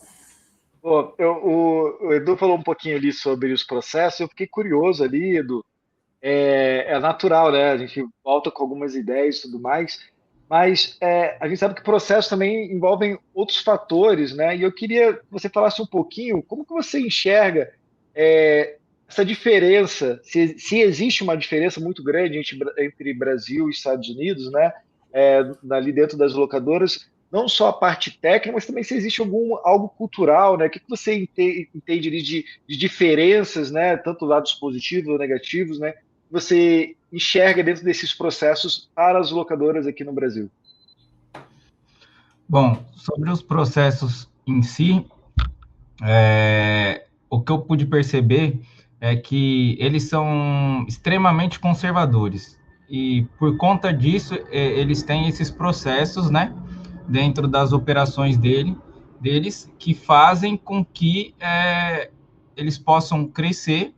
O Edu falou um pouquinho ali sobre os processos, eu fiquei curioso ali, Edu. É natural, né? A gente volta com algumas ideias e tudo mais, mas a gente sabe que processos também envolvem outros fatores, né? E eu queria que você falasse um pouquinho como que você enxerga essa diferença, se existe uma diferença muito grande entre Brasil e Estados Unidos, né? Ali dentro das locadoras, não só a parte técnica, mas também se existe algo cultural, né? O que você entende ali de diferenças, né? Tanto lados positivos ou negativos, né? Você enxerga dentro desses processos para as locadoras aqui no Brasil? Bom, sobre os processos em si, o que eu pude perceber é que eles são extremamente conservadores. E por conta disso, eles têm esses processos, né, dentro das operações deles, que fazem com que eles possam crescer,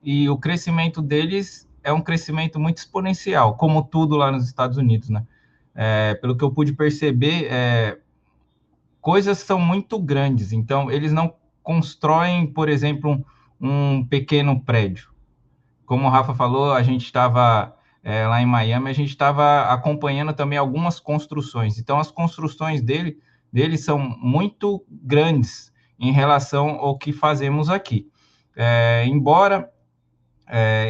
e o crescimento deles é um crescimento muito exponencial, como tudo lá nos Estados Unidos, né? Pelo que eu pude perceber, coisas são muito grandes, então eles não constroem, por exemplo, um pequeno prédio. Como o Rafa falou, a gente estava lá em Miami, a gente estava acompanhando também algumas construções. Então, as construções deles são muito grandes em relação ao que fazemos aqui. Embora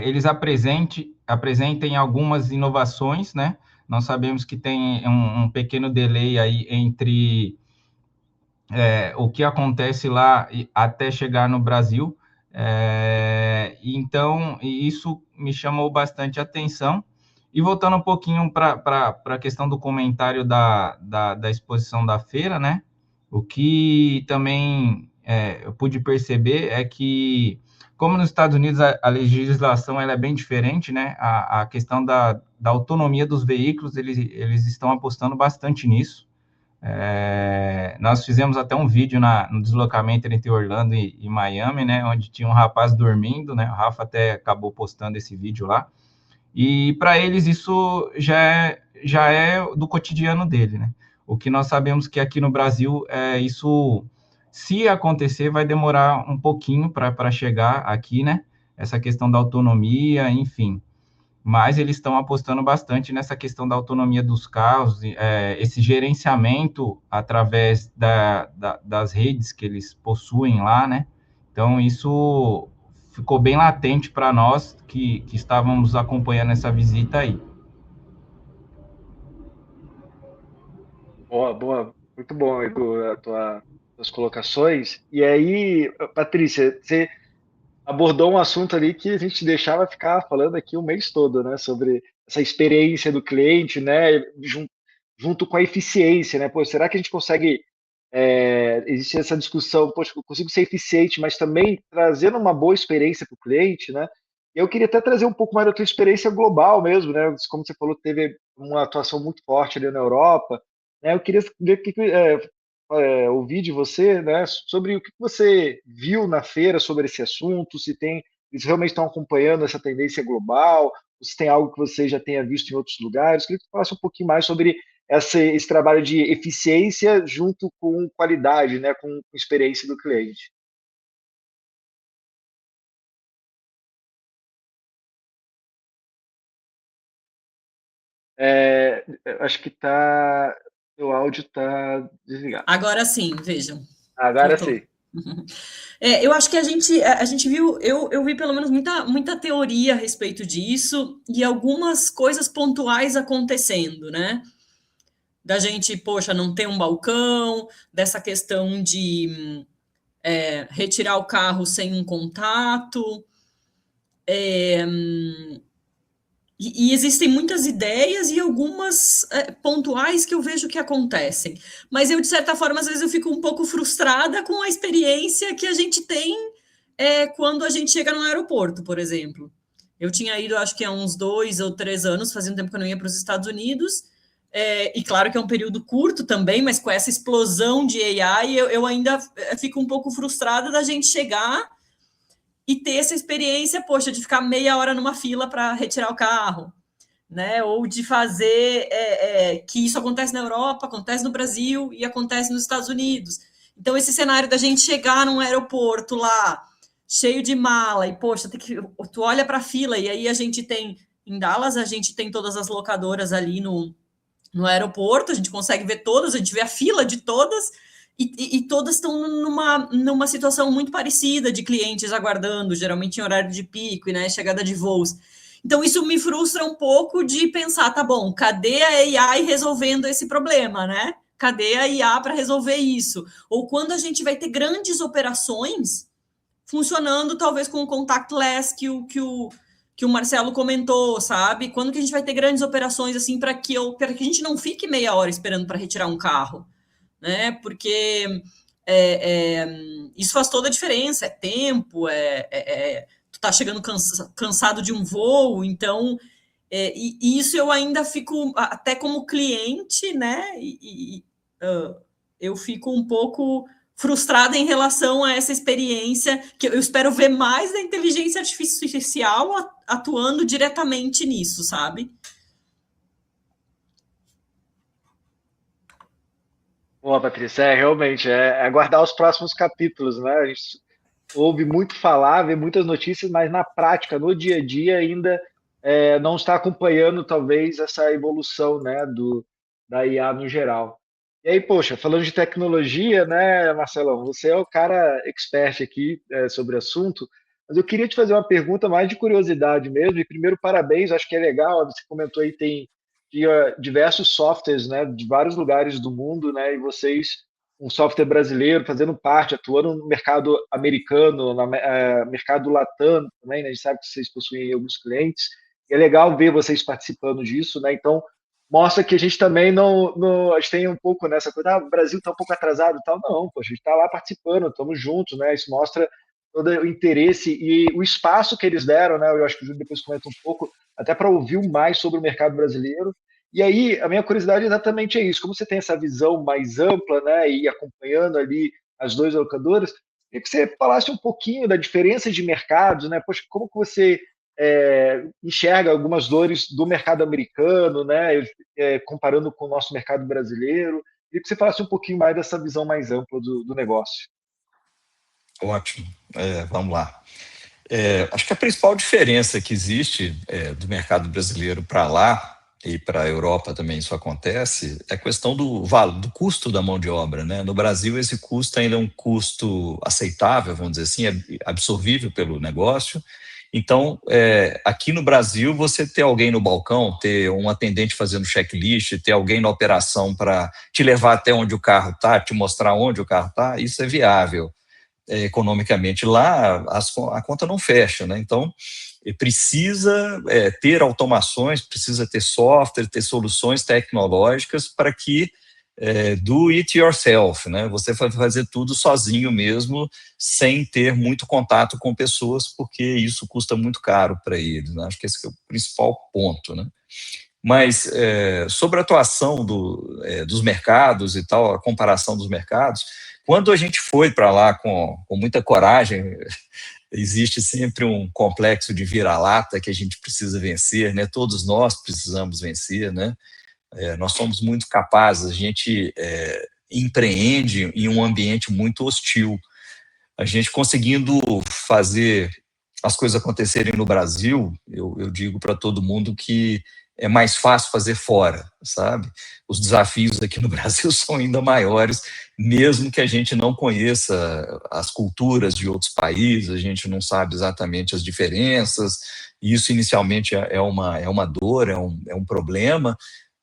eles apresentem algumas inovações, né? Nós sabemos que tem um pequeno delay aí entre o que acontece lá até chegar no Brasil. Então, isso me chamou bastante atenção. E voltando um pouquinho para a questão do comentário da exposição da feira, né? O que também eu pude perceber é que, como nos Estados Unidos a legislação ela é bem diferente, né? A questão da autonomia dos veículos, eles estão apostando bastante nisso. Nós fizemos até um vídeo no deslocamento entre Orlando e Miami, né, onde tinha um rapaz dormindo, né, o Rafa até acabou postando esse vídeo lá, e para eles isso já é do cotidiano dele, né, o que nós sabemos que aqui no Brasil, isso, se acontecer, vai demorar um pouquinho para chegar aqui, né, essa questão da autonomia, enfim, mas eles estão apostando bastante nessa questão da autonomia dos carros, esse gerenciamento através das redes que eles possuem lá, né? Então, isso ficou bem latente para nós que estávamos acompanhando essa visita aí. Boa. Muito bom, Edu, as colocações. E aí, Patrícia, você abordou um assunto ali que a gente deixava ficar falando aqui o mês todo, né? Sobre essa experiência do cliente, né, junto com a eficiência, né? Pô, será que a gente consegue existe essa discussão, poxa, eu consigo ser eficiente, mas também trazendo uma boa experiência para o cliente, né? Eu queria até trazer um pouco mais da tua experiência global mesmo, né? Como você falou, teve uma atuação muito forte ali na Europa, né? Eu queria ver ouvir de você, né? Sobre o que você viu na feira sobre esse assunto, se eles realmente estão acompanhando essa tendência global, se tem algo que você já tenha visto em outros lugares. Eu queria que você falasse um pouquinho mais sobre esse trabalho de eficiência junto com qualidade, né, com experiência do cliente. Acho que o áudio está desligado. Agora sim, vejam. Agora sim. Eu acho que a gente viu, eu vi pelo menos muita teoria a respeito disso e algumas coisas pontuais acontecendo, né? Da gente, poxa, não ter um balcão, dessa questão de retirar o carro sem um contato. E existem muitas ideias e algumas pontuais que eu vejo que acontecem. Mas eu, de certa forma, às vezes eu fico um pouco frustrada com a experiência que a gente tem quando a gente chega no aeroporto, por exemplo. Eu tinha ido, acho que há uns 2 ou 3 anos, fazia um tempo que eu não ia para os Estados Unidos, e claro que é um período curto também, mas com essa explosão de AI, eu ainda fico um pouco frustrada da gente chegar e ter essa experiência, poxa, de ficar meia hora numa fila para retirar o carro, né? Ou de fazer que isso acontece na Europa, acontece no Brasil e acontece nos Estados Unidos. Então, esse cenário da gente chegar num aeroporto lá, cheio de mala, e, poxa, tu olha para a fila, e aí a gente tem, em Dallas, a gente tem todas as locadoras ali no aeroporto, a gente consegue ver todas, a gente vê a fila de todas, e todas estão numa situação muito parecida de clientes aguardando, geralmente em horário de pico, né, chegada de voos. Então, isso me frustra um pouco de pensar, tá bom, cadê a AI resolvendo esse problema, né? Cadê a IA para resolver isso? Ou quando a gente vai ter grandes operações funcionando, talvez com o contactless que o Marcelo comentou, sabe? Quando que a gente vai ter grandes operações assim para que a gente não fique meia hora esperando para retirar um carro? Né? Porque isso faz toda a diferença, é tempo, tu tá chegando cansado de um voo, então e isso eu ainda fico, até como cliente, né? Eu fico um pouco frustrada em relação a essa experiência, que eu espero ver mais da inteligência artificial atuando diretamente nisso, sabe? Bom, Patrícia, realmente, aguardar os próximos capítulos, né? A gente ouve muito falar, vê muitas notícias, mas na prática, no dia a dia, ainda não está acompanhando, talvez, essa evolução, né, da IA no geral. E aí, poxa, falando de tecnologia, né, Marcelão, você é o cara expert aqui sobre o assunto, mas eu queria te fazer uma pergunta mais de curiosidade mesmo, e primeiro, parabéns, acho que é legal, você comentou aí, tem diversos softwares, né, de vários lugares do mundo, né, e vocês, um software brasileiro, fazendo parte, atuando no mercado americano, no mercado latino também, né, a gente sabe que vocês possuem alguns clientes, e é legal ver vocês participando disso, né, então mostra que a gente também a gente tem um pouco nessa coisa, o Brasil está um pouco atrasado e tal, não, pô, a gente está lá participando, estamos juntos, né, isso mostra todo o interesse e o espaço que eles deram, né, eu acho que o Júlio depois comenta um pouco, até para ouvir mais sobre o mercado brasileiro. E aí, a minha curiosidade exatamente é isso, como você tem essa visão mais ampla, né, e acompanhando ali as duas locadoras, queria que você falasse um pouquinho da diferença de mercados, né, poxa, como que você enxerga algumas dores do mercado americano, né, comparando com o nosso mercado brasileiro, queria que você falasse um pouquinho mais dessa visão mais ampla do negócio. Ótimo, vamos lá. Acho que a principal diferença que existe do mercado brasileiro para lá, e para a Europa também isso acontece, é a questão do custo da mão de obra, né? No Brasil, esse custo ainda é um custo aceitável, vamos dizer assim, absorvível pelo negócio. Então, aqui no Brasil, você ter alguém no balcão, ter um atendente fazendo checklist, ter alguém na operação para te levar até onde o carro está, te mostrar onde o carro está, isso é viável. economicamente lá, a conta não fecha, né? Então, precisa ter automações, precisa ter software, ter soluções tecnológicas para que do it yourself, né? Você vai fazer tudo sozinho mesmo, sem ter muito contato com pessoas, porque isso custa muito caro para eles, né? Acho que esse é o principal ponto, né? Mas sobre a atuação dos mercados e tal, a comparação dos mercados, quando a gente foi para lá com muita coragem, existe sempre um complexo de vira-lata que a gente precisa vencer, né? Todos nós precisamos vencer, né? Nós somos muito capazes, a gente empreende em um ambiente muito hostil. A gente conseguindo fazer as coisas acontecerem no Brasil, eu digo para todo mundo que é mais fácil fazer fora, sabe? Os desafios aqui no Brasil são ainda maiores, mesmo que a gente não conheça as culturas de outros países, a gente não sabe exatamente as diferenças, e isso inicialmente é uma dor, é um problema,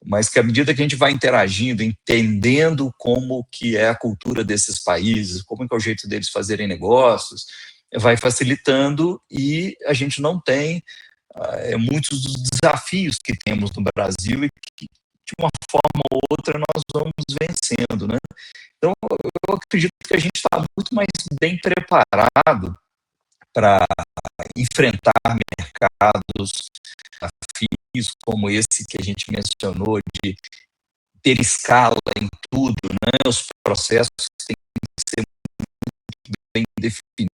mas que à medida que a gente vai interagindo, entendendo como que é a cultura desses países, como que é o jeito deles fazerem negócios, vai facilitando e a gente não tem muitos dos desafios que temos no Brasil e que, de uma forma ou outra, nós vamos vencendo, né? Então, eu acredito que a gente está muito mais bem preparado para enfrentar mercados, desafios como esse que a gente mencionou, de ter escala em tudo, né? Os processos têm que ser muito bem definidos,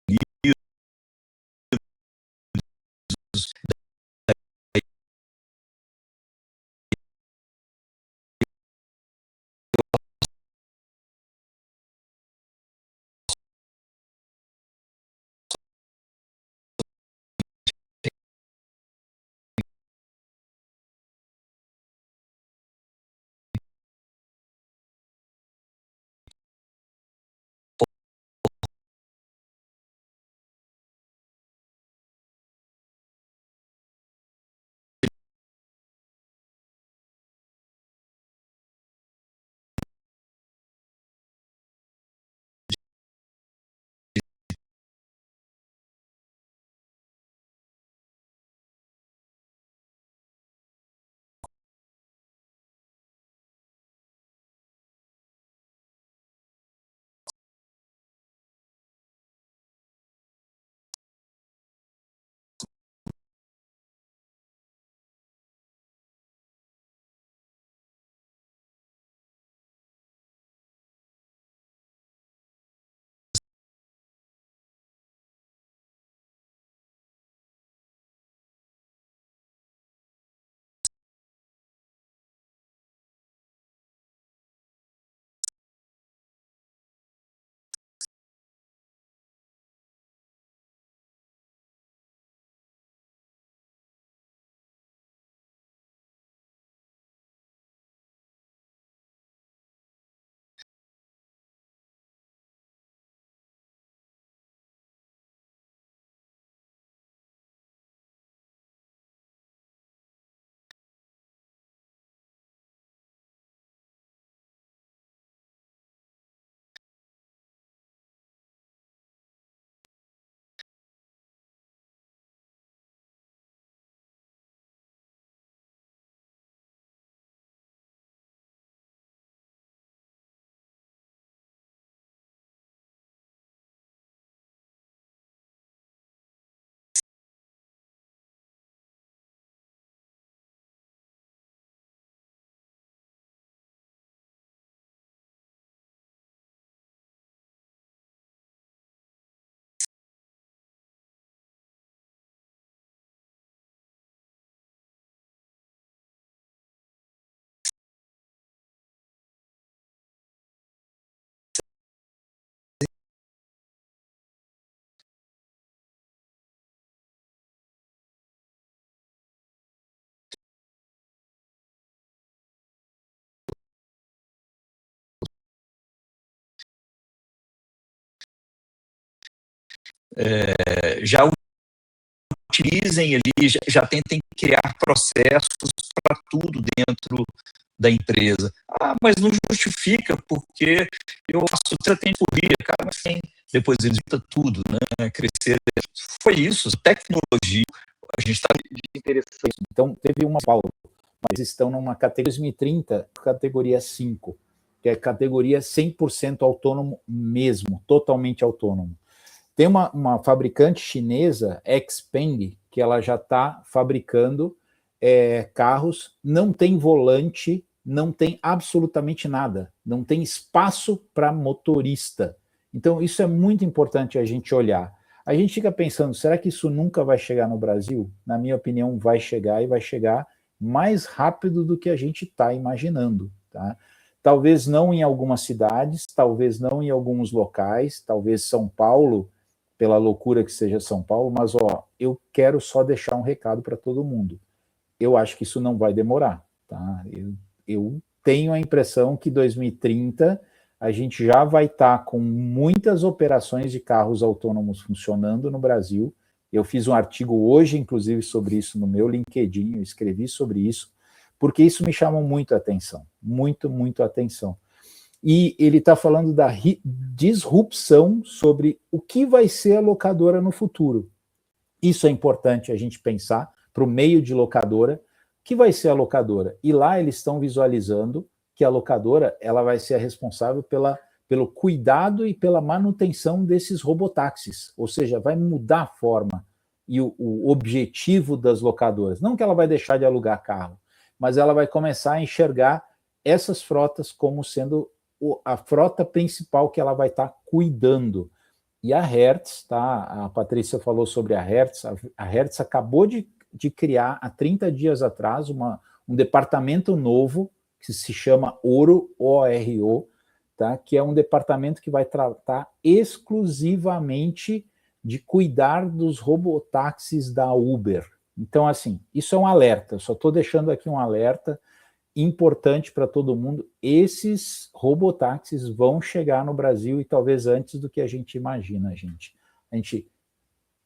já utilizem ali, já tentem criar processos para tudo dentro da empresa. Ah, mas não justifica, porque eu faço 3 atendentes por dia, cara, mas tem depois eles juntam tudo, né? Crescer. Foi isso, tecnologia, a gente está interessante. Então, teve uma pausa, mas estão numa categoria 2030, categoria 5, que é categoria 100% autônomo mesmo, totalmente autônomo. Tem uma fabricante chinesa, Xpeng, que ela já está fabricando carros, não tem volante, não tem absolutamente nada, não tem espaço para motorista. Então, isso é muito importante a gente olhar. A gente fica pensando, será que isso nunca vai chegar no Brasil? Na minha opinião, vai chegar, e vai chegar mais rápido do que a gente está imaginando, tá? Talvez não em algumas cidades, talvez não em alguns locais, talvez São Paulo, pela loucura que seja São Paulo, mas, eu quero só deixar um recado para todo mundo. Eu acho que isso não vai demorar, tá? Eu tenho a impressão que 2030 a gente já vai estar com muitas operações de carros autônomos funcionando no Brasil. Eu fiz um artigo hoje, inclusive, sobre isso no meu LinkedIn, eu escrevi sobre isso, porque isso me chamou muito a atenção, muito, muito a atenção. E ele está falando da disrupção sobre o que vai ser a locadora no futuro. Isso é importante a gente pensar para o meio de locadora, que vai ser a locadora. E lá eles estão visualizando que a locadora ela vai ser a responsável pelo cuidado e pela manutenção desses robotáxis, ou seja, vai mudar a forma e o objetivo das locadoras. Não que ela vai deixar de alugar carro, mas ela vai começar a enxergar essas frotas como sendo a frota principal que ela vai estar cuidando. E a Hertz, tá? A Patrícia falou sobre a Hertz. A Hertz acabou de criar, há 30 dias atrás, um departamento novo que se chama ORO, O-R-O, tá? Que é um departamento que vai tratar exclusivamente de cuidar dos robotáxis da Uber. Então, assim, isso é um alerta, só estou deixando aqui um alerta importante para todo mundo. Esses robotáxis vão chegar no Brasil e talvez antes do que a gente imagina, gente. A gente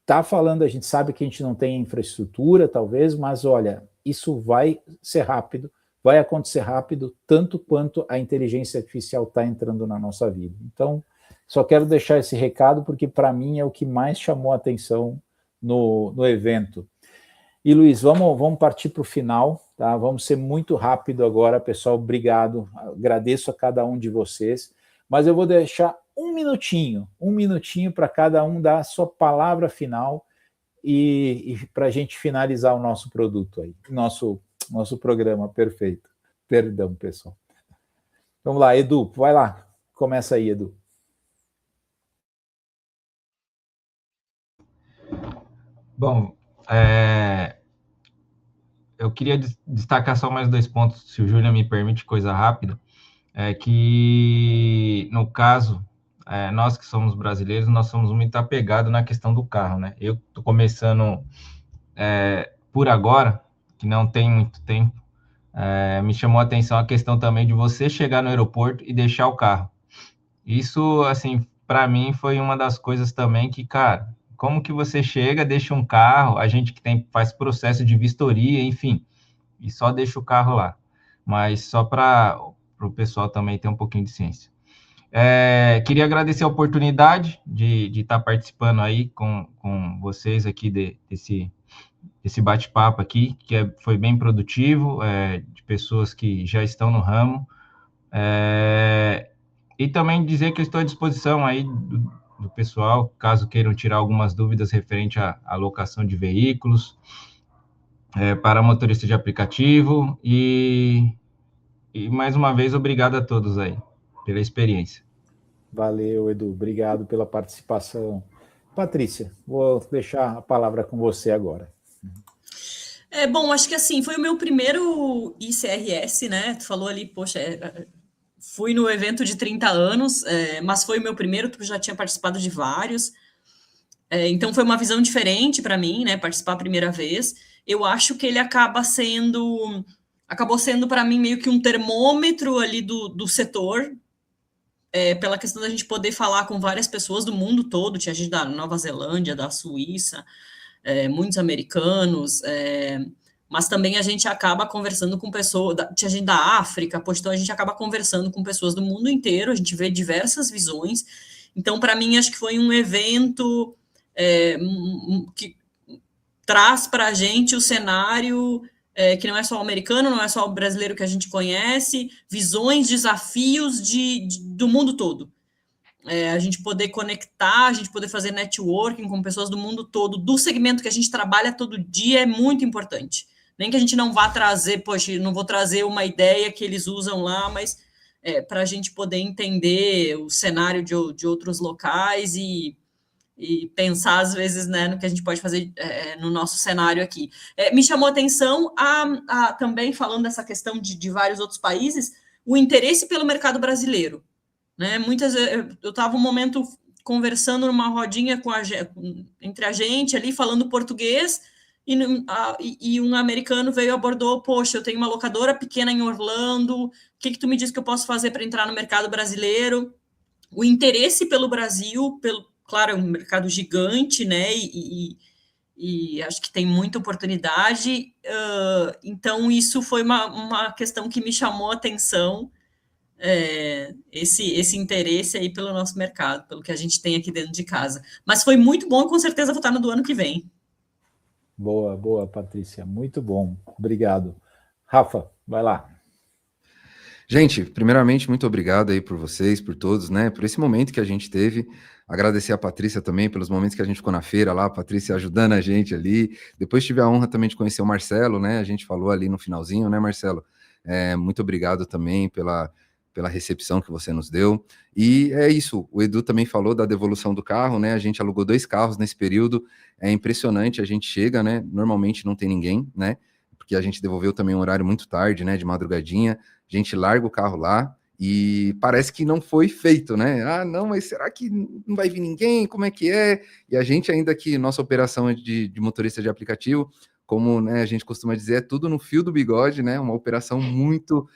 está falando, a gente sabe que a gente não tem infraestrutura, talvez, mas olha, isso vai ser rápido, vai acontecer rápido, tanto quanto a inteligência artificial está entrando na nossa vida. Então, só quero deixar esse recado, porque para mim é o que mais chamou a atenção no evento. E, Luiz, vamos partir para o final, tá? Vamos ser muito rápido agora, pessoal, obrigado, agradeço a cada um de vocês, mas eu vou deixar um minutinho para cada um dar a sua palavra final e para a gente finalizar o nosso produto aí, nosso programa, perfeito. Perdão, pessoal. Vamos lá, Edu, vai lá, começa aí, Edu. Bom, eu queria destacar só mais 2 pontos, se o Júlio me permite, coisa rápida, que, no caso, nós que somos brasileiros, nós somos muito apegados na questão do carro, né? Eu estou começando por agora, que não tem muito tempo, me chamou a atenção a questão também de você chegar no aeroporto e deixar o carro. Isso, assim, para mim foi uma das coisas também que, cara, como que você chega, deixa um carro, a gente que faz processo de vistoria, enfim, e só deixa o carro lá. Mas só para o pessoal também ter um pouquinho de ciência. Queria agradecer a oportunidade de estar participando aí com vocês aqui desse bate-papo aqui, que foi bem produtivo, de pessoas que já estão no ramo. E também dizer que eu estou à disposição aí do pessoal, caso queiram tirar algumas dúvidas referente à alocação de veículos, para motorista de aplicativo, e mais uma vez, obrigado a todos aí, pela experiência. Valeu, Edu, obrigado pela participação. Patrícia, vou deixar a palavra com você agora. Bom, acho que assim, foi o meu primeiro ICRS, né? Tu falou ali, poxa, fui no evento de 30 anos, mas foi o meu primeiro, tu já tinha participado de vários. Então, foi uma visão diferente para mim, né? Participar a primeira vez. Eu acho que ele acabou sendo para mim meio que um termômetro ali do setor, pela questão da gente poder falar com várias pessoas do mundo todo. Tinha gente da Nova Zelândia, da Suíça, muitos americanos, mas também a gente acaba conversando com pessoas, tinha gente da África, então a gente acaba conversando com pessoas do mundo inteiro, a gente vê diversas visões, Então, para mim, acho que foi um evento que traz para a gente o cenário que não é só o americano, não é só o brasileiro que a gente conhece, visões, desafios do mundo todo. A gente poder conectar, a gente poder fazer networking com pessoas do mundo todo, do segmento que a gente trabalha todo dia, é muito importante. Nem que a gente não vá trazer, poxa, não vou trazer uma ideia que eles usam lá, mas para a gente poder entender o cenário de outros locais e pensar, às vezes, né, no que a gente pode fazer no nosso cenário aqui. Me chamou a atenção, também falando dessa questão de vários outros países, o interesse pelo mercado brasileiro. Né? Muitas vezes, eu estava um momento conversando numa rodinha entre a gente ali, falando português, e um americano veio e abordou, poxa, eu tenho uma locadora pequena em Orlando, o que tu me diz que eu posso fazer para entrar no mercado brasileiro? O interesse pelo Brasil, claro, é um mercado gigante, né, e acho que tem muita oportunidade, então isso foi uma questão que me chamou a atenção, esse interesse aí pelo nosso mercado, pelo que a gente tem aqui dentro de casa. Mas foi muito bom e com certeza vou estar no do ano que vem. Boa, Patrícia, muito bom, obrigado. Rafa, vai lá. Gente, primeiramente, muito obrigado aí por vocês, por todos, né, por esse momento que a gente teve. Agradecer a Patrícia também pelos momentos que a gente ficou na feira lá, a Patrícia ajudando a gente ali. Depois tive a honra também de conhecer o Marcelo, né, a gente falou ali no finalzinho, né, Marcelo? Muito obrigado também pela recepção que você nos deu. E é isso, o Edu também falou da devolução do carro, né, a gente alugou 2 carros nesse período, é impressionante, a gente chega, né, normalmente não tem ninguém, né, porque a gente devolveu também um horário muito tarde, né, de madrugadinha, a gente larga o carro lá e parece que não foi feito, né, não, mas será que não vai vir ninguém, como é que é? E a gente ainda aqui, nossa operação é de motorista de aplicativo, como, né, a gente costuma dizer, é tudo no fio do bigode, né, uma operação muito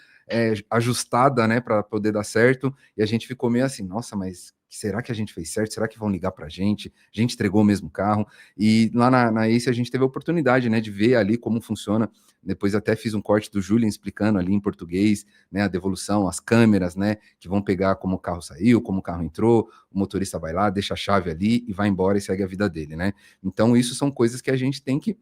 ajustada, né, para poder dar certo, e a gente ficou meio assim, nossa, mas será que a gente fez certo? Será que vão ligar para a gente entregou o mesmo carro, e lá na Ace a gente teve a oportunidade, né, de ver ali como funciona, depois até fiz um corte do Julian explicando ali em português, né, a devolução, as câmeras, né, que vão pegar como o carro saiu, como o carro entrou, o motorista vai lá, deixa a chave ali e vai embora e segue a vida dele, né, então isso são coisas que a gente tem que,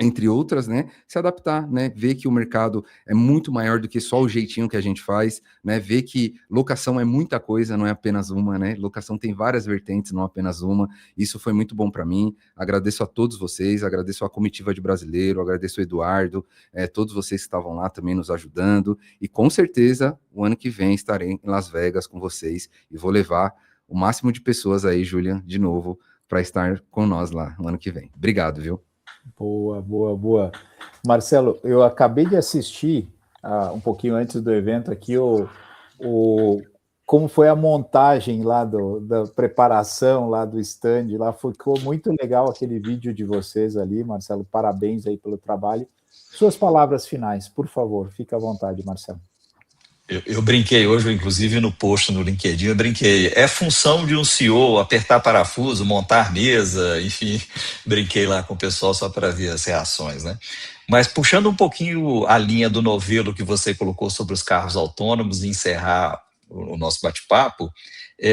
entre outras, né, se adaptar, né, ver que o mercado é muito maior do que só o jeitinho que a gente faz, né, ver que locação é muita coisa, não é apenas uma, né, locação tem várias vertentes, não apenas uma, isso foi muito bom para mim, agradeço a todos vocês, agradeço a comitiva de Brasileiro, agradeço o Eduardo, todos vocês que estavam lá também nos ajudando, e com certeza, o ano que vem estarei em Las Vegas com vocês, e vou levar o máximo de pessoas aí, Julian, de novo, para estar com nós lá no ano que vem. Obrigado, viu? Boa. Marcelo, eu acabei de assistir um pouquinho antes do evento aqui como foi a montagem lá da preparação lá do stand, lá ficou muito legal aquele vídeo de vocês ali, Marcelo, parabéns aí pelo trabalho. Suas palavras finais, por favor, fica à vontade, Marcelo. Eu brinquei hoje, inclusive no post no LinkedIn, eu brinquei. É função de um CEO apertar parafuso, montar mesa, enfim, brinquei lá com o pessoal só para ver as reações, né? Mas puxando um pouquinho a linha do novelo que você colocou sobre os carros autônomos e encerrar o nosso bate-papo,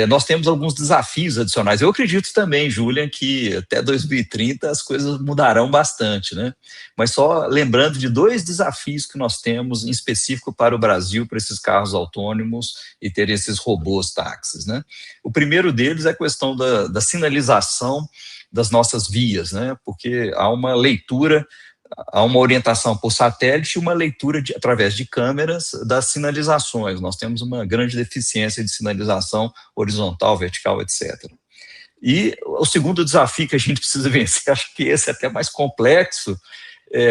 nós temos alguns desafios adicionais. Eu acredito também, Julian, que até 2030 as coisas mudarão bastante, né? Mas só lembrando de 2 desafios que nós temos em específico para o Brasil, para esses carros autônomos e ter esses robôs táxis, né? O primeiro deles é a questão da sinalização das nossas vias, né? Porque há uma leitura, há uma orientação por satélite e uma leitura através de câmeras das sinalizações. Nós temos uma grande deficiência de sinalização horizontal, vertical, etc. E o segundo desafio que a gente precisa vencer, acho que esse é até mais complexo,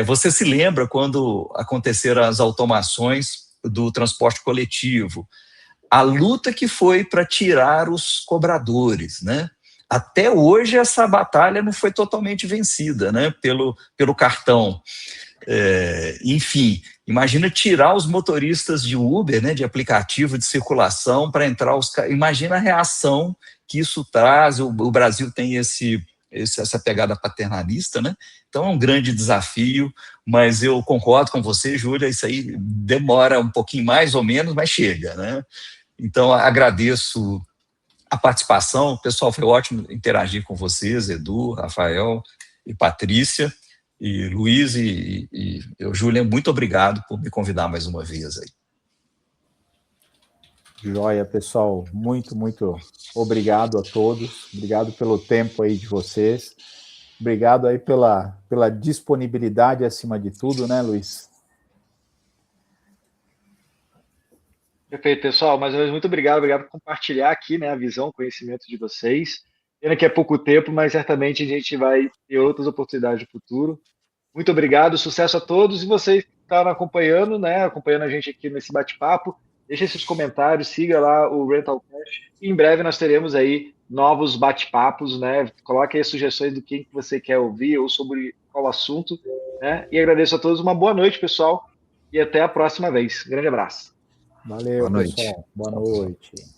você se lembra quando aconteceram as automações do transporte coletivo, a luta que foi para tirar os cobradores, né? Até hoje essa batalha não foi totalmente vencida, né, pelo cartão. Enfim, imagina tirar os motoristas de Uber, né, de aplicativo de circulação para entrar os... Imagina a reação que isso traz. O Brasil tem essa pegada paternalista, né? Então é um grande desafio, mas eu concordo com você, Júlia, isso aí demora um pouquinho mais ou menos, mas chega, né? Então agradeço a participação. Pessoal, foi ótimo interagir com vocês, Edu, Rafael e Patrícia, e Luiz e eu, Júlia, muito obrigado por me convidar mais uma vez aí. Joia, pessoal, muito obrigado a todos, obrigado pelo tempo aí de vocês, obrigado aí pela disponibilidade acima de tudo, né, Luiz? Perfeito, pessoal, mais uma vez, muito obrigado por compartilhar aqui, né, a visão, o conhecimento de vocês. Pena que é pouco tempo, mas certamente a gente vai ter outras oportunidades no futuro. Muito obrigado, sucesso a todos, e vocês que estão acompanhando, né, acompanhando a gente aqui nesse bate-papo, deixe seus comentários, siga lá o Rental Cash, e em breve nós teremos aí novos bate-papos, né, coloque aí sugestões do que você quer ouvir ou sobre qual assunto, né, e agradeço a todos, uma boa noite, pessoal, e até a próxima vez. Grande abraço. Valeu, Boa noite. pessoal. Boa noite.